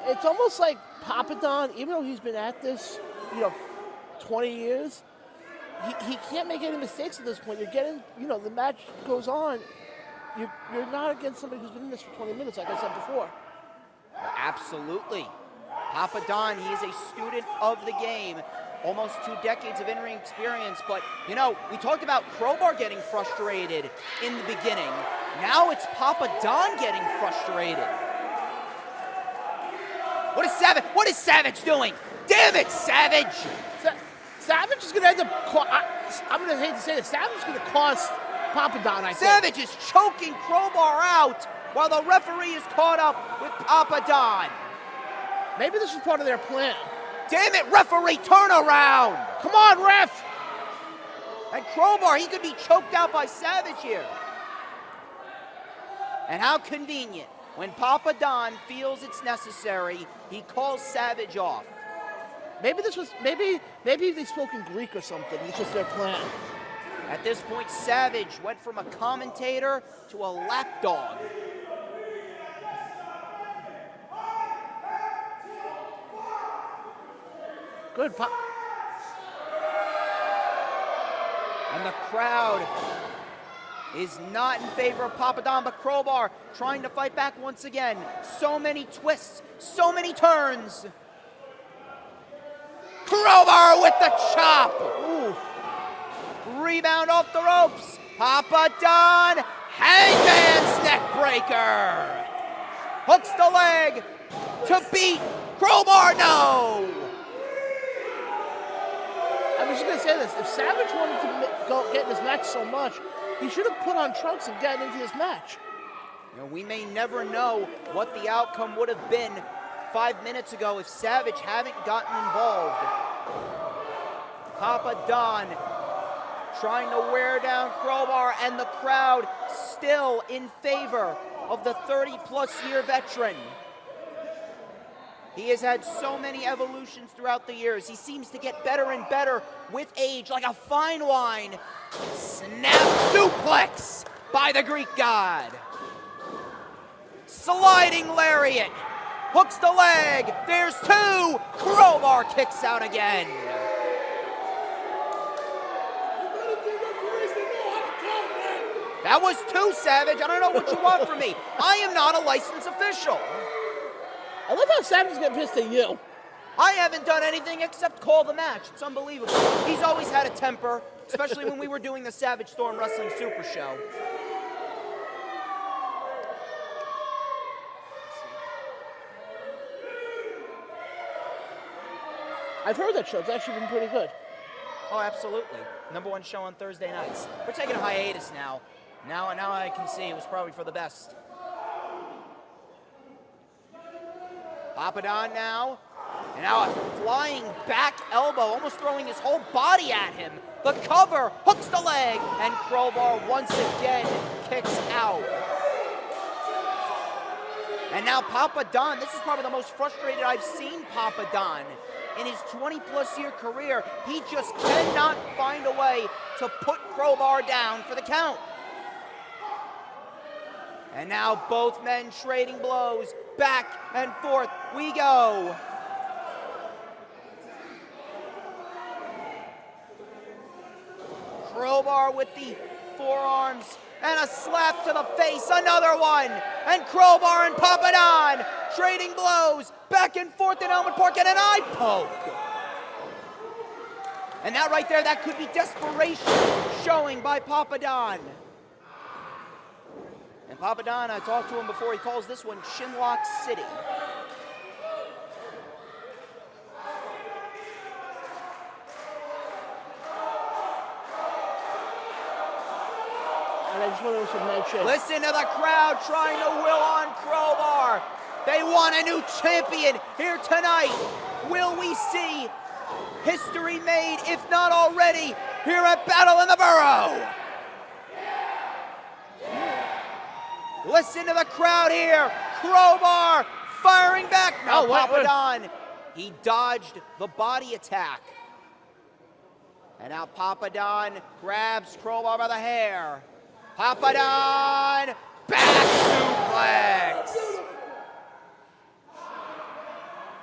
It's almost like Papa Don, even though he's been at this, 20 years, he can't make any mistakes at this point. You're getting, the match goes on. You're not against somebody who's been in this for 20 minutes, like I said before. Absolutely. Papa Don, he is a student of the game. Almost 2 decades of in-ring experience. But, we talked about Crowbar getting frustrated in the beginning. Now it's Papa Don getting frustrated. What is Savage doing? Damn it, Savage! Savage is going to end up... I'm going to hate to say this. Savage is going to cost Papa Don, I think. Savage is choking Crowbar out while the referee is caught up with Papa Don. Maybe this is part of their plan. Damn it, referee, turn around! Come on, ref! And Crowbar, he could be choked out by Savage here. And how convenient. When Papa Don feels it's necessary, he calls Savage off. Maybe they spoke in Greek or something. It's just their plan. At this point, Savage went from a commentator to a lapdog. Good. And the crowd is not in favor of Papa Don, but Crowbar trying to fight back once again. So many twists, so many turns. Crowbar with the chop. Ooh. Rebound off the ropes. Papa Don, Hangman's neck breaker. Hooks the leg to beat Crowbar, no. I was just going to say this. If Savage wanted to get in this match so much, he should have put on trunks and gotten into this match. You know, we may never know what the outcome would have been 5 minutes ago if Savage hadn't gotten involved. Papa Don trying to wear down Crowbar, and the crowd still in favor of the 30-plus year veteran. He has had so many evolutions throughout the years. He seems to get better and better with age, like a fine wine. Snap suplex by the Greek god. Sliding lariat. Hooks the leg. There's two. Crowbar kicks out again. That was two, Savage. I don't know what you want from me. I am not a licensed official. I love how Savage get pissed at you. I haven't done anything except call the match. It's unbelievable. He's always had a temper, especially when we were doing the Savage Storm Wrestling Super Show. I've heard that show. It's actually been pretty good. Oh, absolutely. #1 show on Thursday nights. We're taking a hiatus now. Now I can see it was probably for the best. Papa Don now. And now a flying back elbow, almost throwing his whole body at him. The cover, hooks the leg, and Crowbar once again kicks out. And now Papa Don, this is probably the most frustrated I've seen Papa Don in his 20-plus year career. He just cannot find a way to put Crowbar down for the count. And now both men trading blows. Back and forth we go. Crowbar with the forearms and a slap to the face, another one. And Crowbar and Papa Don trading blows back and forth in Elmwood Park, and an eye poke. And that right there, that could be desperation showing by Papa Don. And Papa Don, I talked to him before, he calls this one Shinlock City. And I just want to mention. Listen to the crowd trying to will on Crowbar. They want a new champion here tonight. Will we see history made, if not already, here at Battle in the Borough? Listen to the crowd here. Crowbar firing back. Now Papa Don, he dodged the body attack. And now Papa Don grabs Crowbar by the hair. Papa Don, back suplex.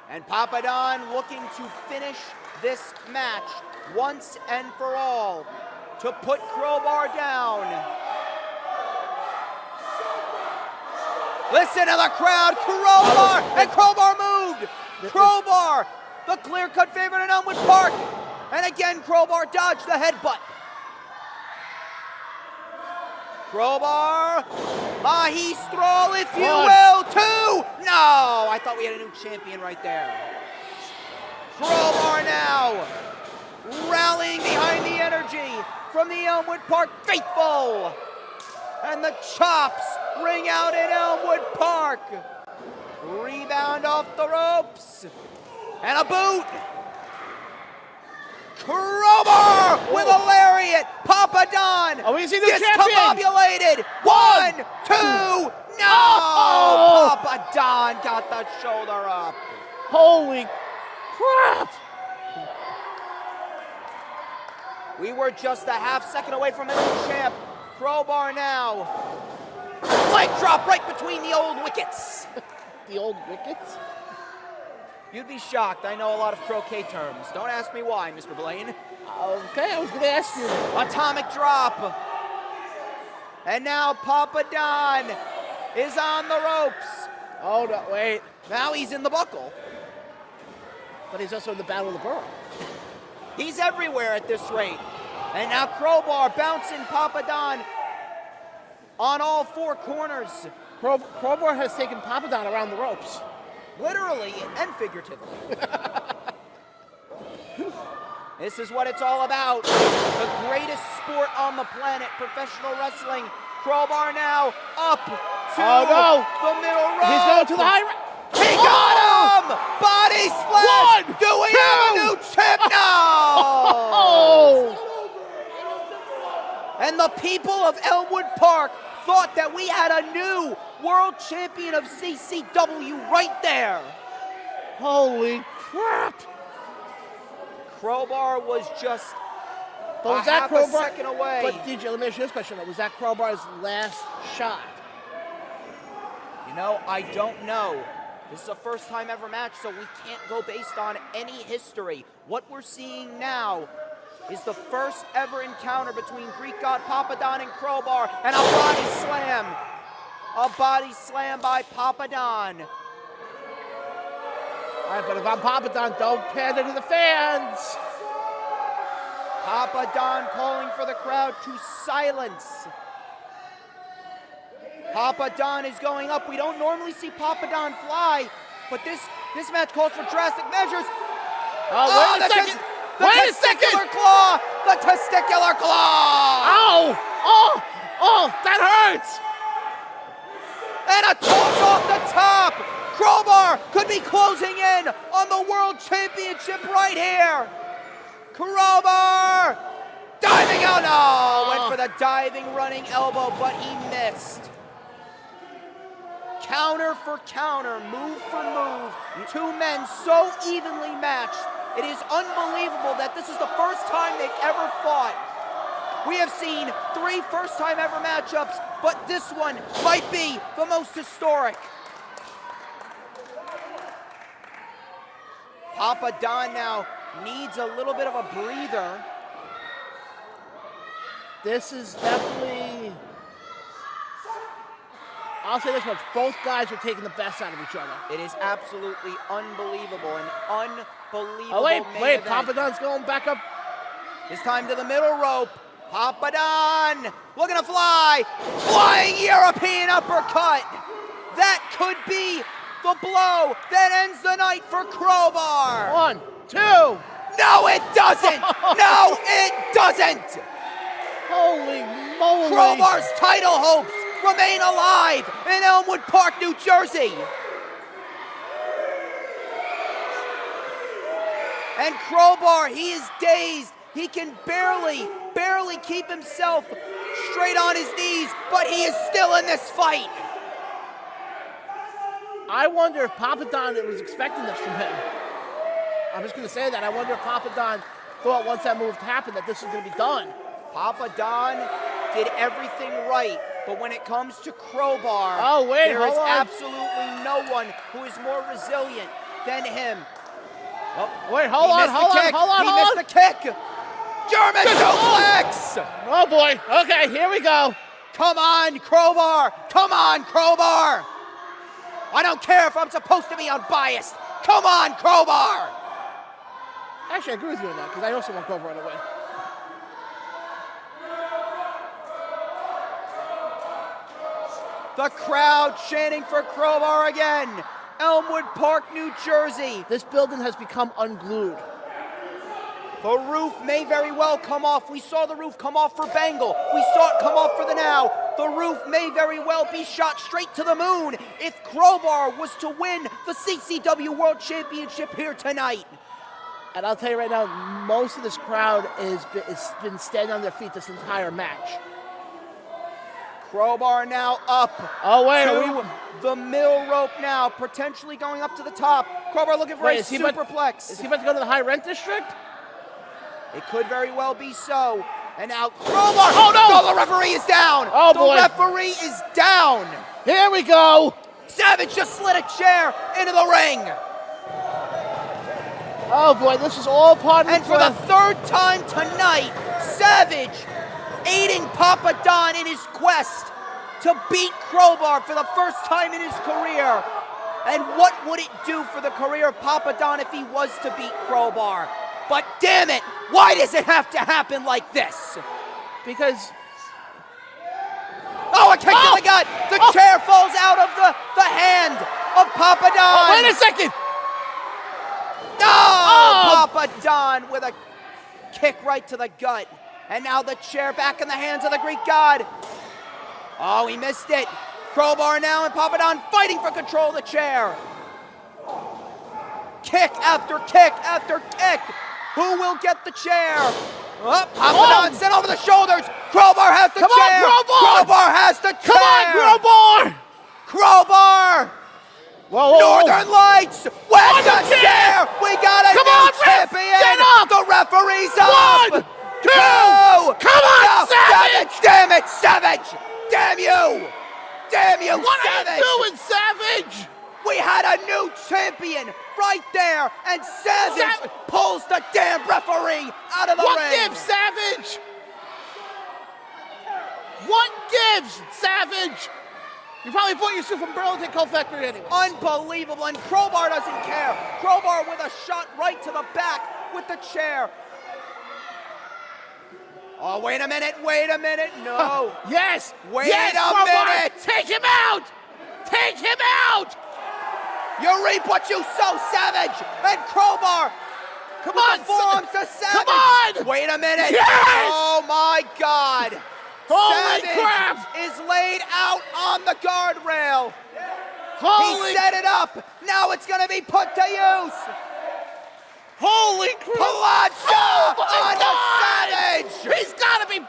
And Papa Don looking to finish this match once and for all to put Crowbar down. Listen to the crowd, Crowbar, and Crowbar moved. Crowbar, the clear-cut favorite in Elmwood Park. And again, Crowbar dodged the headbutt. Crowbar, Mahi Stroll, if you will, two. No, I thought we had a new champion right there. Crowbar now rallying behind the energy from the Elmwood Park faithful. And the chops ring out in Elmwood Park. Rebound off the ropes. And a boot. Crowbar with a lariat. Papa Don We see the champion. discombobulated. 1, 2, no! Oh! Papa Don got the shoulder up. Holy crap! We were just a half second away from ending the champ. Crowbar now. Leg drop right between the old wickets. The old wickets? You'd be shocked. I know a lot of croquet terms. Don't ask me why, Mr. Blaine. Okay, I was going to ask you. Atomic drop. And now Papa Don is on the ropes. Oh, no, wait. Now he's in the buckle. But he's also in the Battle of the Borough. He's everywhere at this rate. And now Crowbar bouncing Papa Don on all four corners. Crowbar has taken Papa Don around the ropes. Literally and figuratively. This is what it's all about. The greatest sport on the planet, professional wrestling. Crowbar now up to the middle rope. He's going to the high rope. He got him! Body splash! 1, Do we have a new champ now? And the people of Elmwood Park thought that we had a new world champion of CCW right there. Holy crap! Crowbar was just But half a second away. But DJ, let me ask you this question though. Was that Crowbar's last shot? You know, I don't know. This is a first time ever match, so we can't go based on any history. What we're seeing now is the first ever encounter between Greek God Papa Don and Crowbar, and a body slam. A body slam by Papa Don. All right, but if I'm Papa Don, don't pander to the fans. Papa Don calling for the crowd to silence. Papa Don is going up. We don't normally see Papa Don fly, but this match calls for drastic measures. Oh, wait a second. Wait a second. Testicular claw. The testicular claw. Ow! Oh, that hurts. And a toss off the top. Crowbar could be closing in on the World Championship right here. Crowbar diving out. No, went for the diving running elbow, but he missed. Counter for counter, move for move. Two men so evenly matched. It is unbelievable that this is the first time they've ever fought. We have seen 3 first-time ever matchups, but this one might be the most historic. Papa Don now needs a little bit of a breather. This is definitely, I'll say this much, both guys are taking the best out of each other. It is absolutely unbelievable, an unbelievable Oh, wait, main event. Papa Don's going back up. This time to the middle rope. Papa Don looking to fly. Flying European uppercut. That could be the blow that ends the night for Crowbar. 1, 2. No, it doesn't. No, it doesn't. Holy moly. Crowbar's title hopes remain alive in Elmwood Park, New Jersey. And Crowbar, he is dazed. He can barely keep himself straight on his knees, but he is still in this fight. I wonder if Papa Don was expecting this from him. I'm just going to say that. I wonder if Papa Don thought once that move happened that this was going to be done. Papa Don did everything right, but when it comes to Crowbar, there is absolutely no one who is more resilient than him. Oh, wait, hold on. He missed the kick. German suplex. Oh boy. Okay, here we go. Come on, Crowbar. Come on, Crowbar. I don't care if I'm supposed to be unbiased. Come on, Crowbar. Actually, I agree with you on that because I also want Crowbar to win. The crowd chanting for Crowbar again. Elmwood Park, New Jersey. This building has become unglued. The roof may very well come off. We saw the roof come off for Bengal. We saw it come off for the Now. The roof may very well be shot straight to the moon if Crowbar was to win the CCW World Championship here tonight. And I'll tell you right now, most of this crowd has been standing on their feet this entire match. Crowbar now up. Oh, wait. To the middle rope now, potentially going up to the top. Crowbar looking for a superplex. Is he about to go to the high rent district? It could very well be so. And now Crowbar. Oh, no! The referee is down. Oh, boy. The referee is down. Here we go. Savage just slid a chair into the ring. Oh, boy, this is all part of And for the third time tonight, Savage aiding Papa Don in his quest to beat Crowbar for the first time in his career. And what would it do for the career of Papa Don if he was to beat Crowbar? But damn it, why does it have to happen like this? Because... Oh, a kick to the gut! The chair falls out of the hand of Papa Don! Oh, wait a second! Papa Don with a kick right to the gut. And now the chair back in the hands of the Greek god. Oh, he missed it. Crowbar now and Papa Don fighting for control of the chair. Kick after kick after kick. Who will get the chair? Oh, Papa Don sent over the shoulders. Crowbar has the chair. Come on, Crowbar! Crowbar has the chair. Come on, Crowbar! Crowbar! Whoa. Northern Lights with the chair. We got a new champion. Get up! The referee's up. 1, 2. Come on, Savage! Damn it, Savage! Damn you! Damn you, What Savage! are you doing, Savage? We had a new champion right there, and Savage pulls the damn referee out of the ring. What gives, Savage? What gives, Savage? You probably bought your suit from Burlington Coat Factory anyway. Unbelievable, and Crowbar doesn't care. Crowbar with a shot right to the back with the chair. Oh, wait a minute, no. Yes! Wait yes, a Crowbar. minute! Take him out! Take him out! You reap what you sow, Savage! And Crowbar! Come with on, the forearms to Savage! Come on! Wait a minute! Yes! Oh my God! Holy Savage crap! is laid out on the guardrail. Holy! He set it up. Now it's going to be put to use. Holy crap! Plancha Oh on the Savage. He's got to be...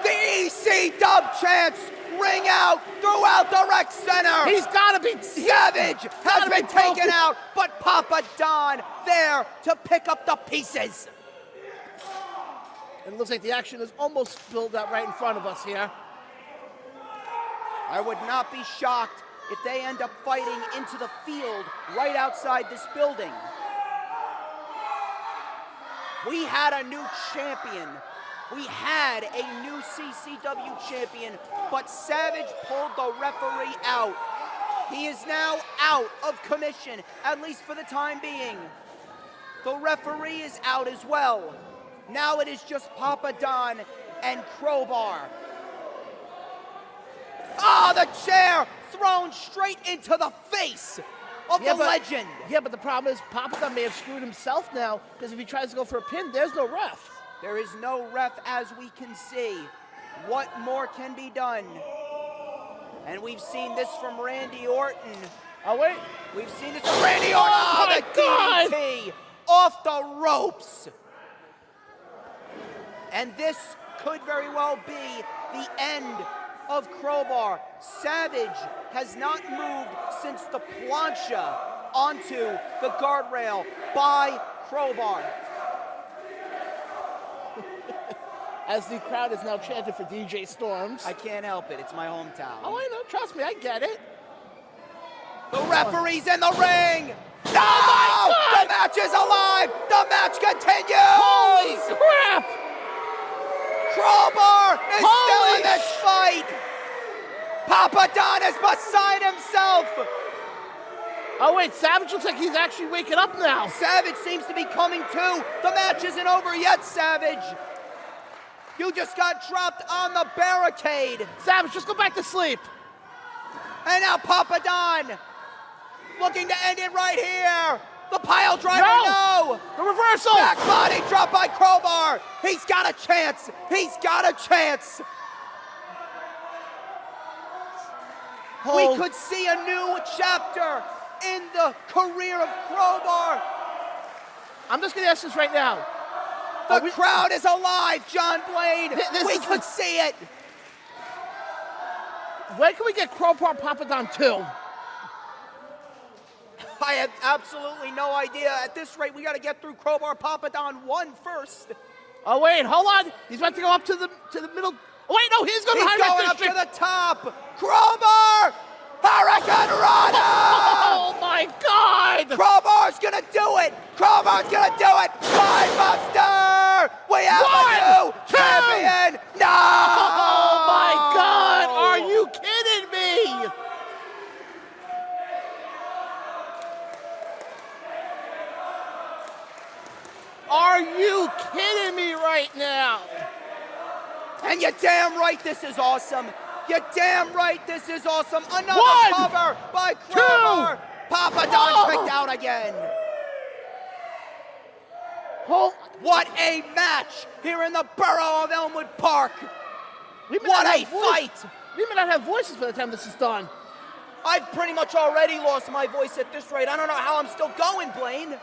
The EC dub chants ring out throughout the rec center. He's got to be... Savage has been taken out, but Papa Don there to pick up the pieces. It looks like the action is almost spilled out right in front of us here. I would not be shocked if they end up fighting into the field right outside this building. We had a new champion. We had a new CCW champion, but Savage pulled the referee out. He is now out of commission, at least for the time being. The referee is out as well. Now it is just Papa Don and Crowbar. Oh, the chair thrown straight into the face of the legend. Yeah, but the problem is Papa Don may have screwed himself now, because if he tries to go for a pin, there's no ref. There is no ref as we can see. What more can be done? And we've seen this from Randy Orton. Oh, wait. We've seen this from Randy Orton. Oh, the DDT off the ropes. And this could very well be the end of Crowbar. Savage has not moved since the plancha onto the guardrail by Crowbar. As the crowd is now chanting for DJ Storms. I can't help it. It's my hometown. Oh, I know. Trust me. I get it. The referee's in the ring. No! Oh my God! The match is alive. The match continues. Holy crap! Crowbar is still in this fight. Papa Don is beside himself. Oh, wait. Savage looks like he's actually waking up now. Savage seems to be coming to. The match isn't over yet, Savage. You just got dropped on the barricade. Savage, just go back to sleep. And now Papa Don looking to end it right here. The pile driver, no. The reversal. Back body drop by Crowbar. He's got a chance. He's got a chance. We could see a new chapter in the career of Crowbar. I'm just gonna ask this right now. The crowd is alive, John Blaine. We could see it. When can we get Crowbar Papadon 2? I have absolutely no idea. At this rate, we got to get through Crowbar Papadon 1 first. Oh wait, hold on. He's about to go up to the middle. Oh, wait, no, he's going up to the top. Crowbar, Hurricane Rana. Oh my God! Crowbar's gonna do it. Crowbar's gonna do it. Spinebuster. We have a new champion. No. Oh my God! Are you kidding me? Are you kidding me right now? And you're damn right this is awesome. You're damn right this is awesome. Another One, cover by Crowbar. Papadon kicked out again. Oh, what a match here in the borough of Elmwood Park. What a fight. We may not have voices by the time this is done. I've pretty much already lost my voice at this rate. I don't know how I'm still going, Blaine.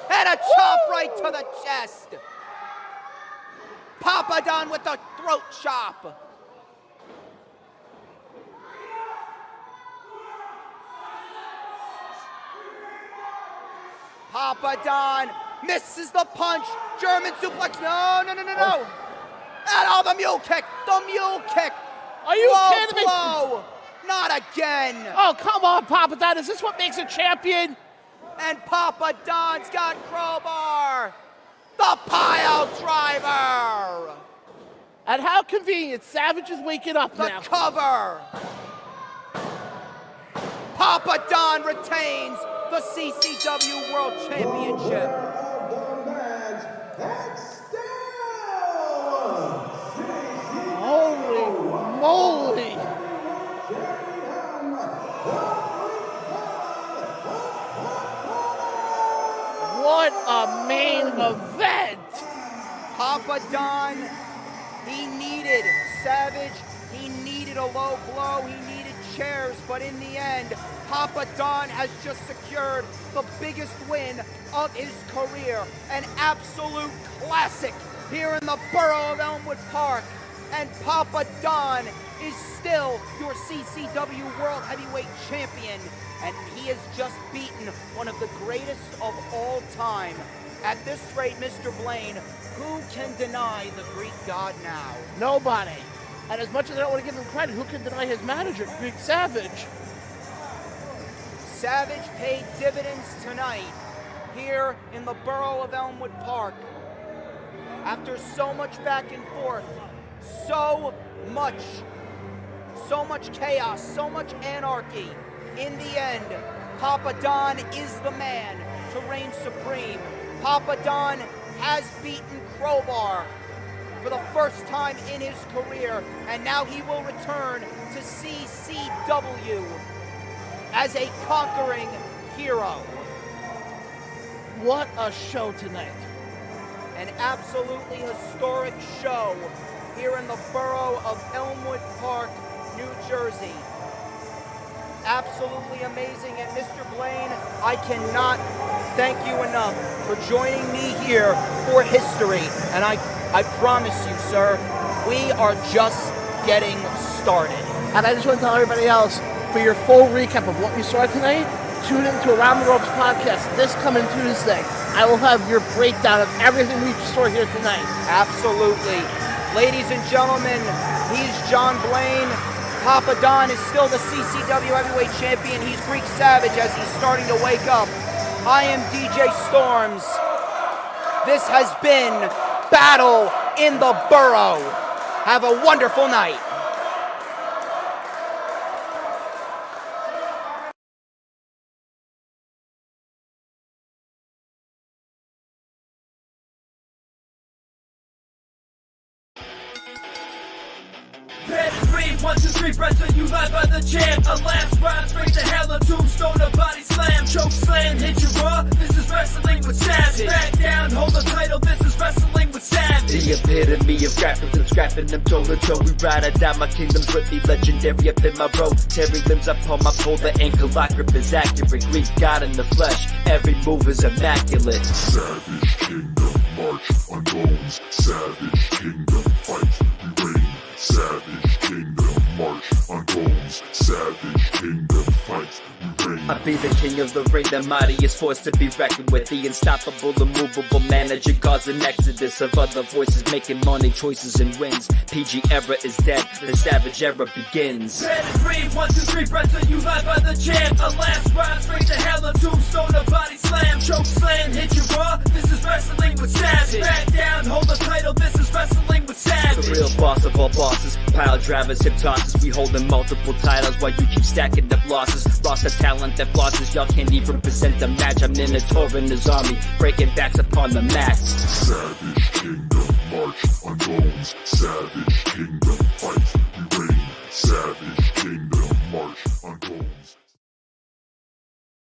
And a chop right to the chest. Papadon with the throat chop. Papadon misses the punch. German suplex. No. And the mule kick. The mule kick. Are you kidding me? Not again. Oh, come on, Papadon. Is this what makes a champion? And Papadon's got Crowbar. The pile driver. And how convenient. Savage is waking up now. The cover. Papadon retains the CCW World Championship. Holy moly. What a main event. Papadon, he needed Savage, he needed a low blow, he needed chairs, but in the end, Papadon has just secured the biggest win of his career. An absolute classic here in the borough of Elmwood Park. And Papadon is still your CCW World Heavyweight Champion. And he has just beaten one of the greatest of all time. At this rate, Mr. Blaine, who can deny the Greek god now? Nobody. And as much as I don't want to give him credit, who can deny his manager, Greek Savage? Savage paid dividends tonight here in the borough of Elmwood Park. After so much back and forth, so much chaos, so much anarchy, in the end, Papadon is the man to reign supreme. Papadon has beaten Crowbar for the first time in his career, and now he will return to CCW as a conquering hero. What a show tonight. An absolutely historic show here in the borough of Elmwood Park, New Jersey. Absolutely amazing. And Mr. Blaine, I cannot thank you enough for joining me here for history. And I promise you, sir, we are just getting started. And I just want to tell everybody else, for your full recap of what we saw tonight, tune into Around the Ropes podcast this coming Tuesday. I will have your breakdown of everything we saw here tonight. Absolutely. Ladies and gentlemen, he's John Blaine. Papadon is still the CCW Heavyweight Champion. He's Greek Savage as he's starting to wake up. I am DJ Storms. This has been Battle in the Borough. Have a wonderful night. One, two, three, wrestling you live by the jam. A last ride straight to hell, a tombstone, a body slam. Choke slam, hit you raw, this is wrestling with Savage. Back down, hold the title, this is wrestling with with savage. The epitome of grappling them, scrapping them toe to toe. We ride or die, my kingdom's with me, legendary up in my road. Tearing limbs up on my pole, the ankle lock grip is accurate. Greek God in the flesh, every move is immaculate. Savage kingdom, march on bones. Savage kingdom, fight, we reign. Savage kingdom, march on bones. Savage kingdom, fight, we reign. I be the king of the ring, the mightiest force to be reckoned with. The unstoppable, immovable manager, cause an exodus of other voices making morning choices and wins. PG era is dead, the savage era begins. Red and green, 1, 2, 3, wrestle you live by the champ. A last ride straight to hell, a tombstone, a body slam. Choke slam, hit you raw, this is wrestling with savage. Back down, hold the title, this is wrestling with savage. The real boss of all bosses, pile drivers, hip tosses. We holding multiple titles while you keep stacking up losses. Roster talent that flosses, y'all can't even present a match. I'm in a tour in his army, breaking backs upon the mats. Savage kingdom, march on bones. Savage kingdom, fight,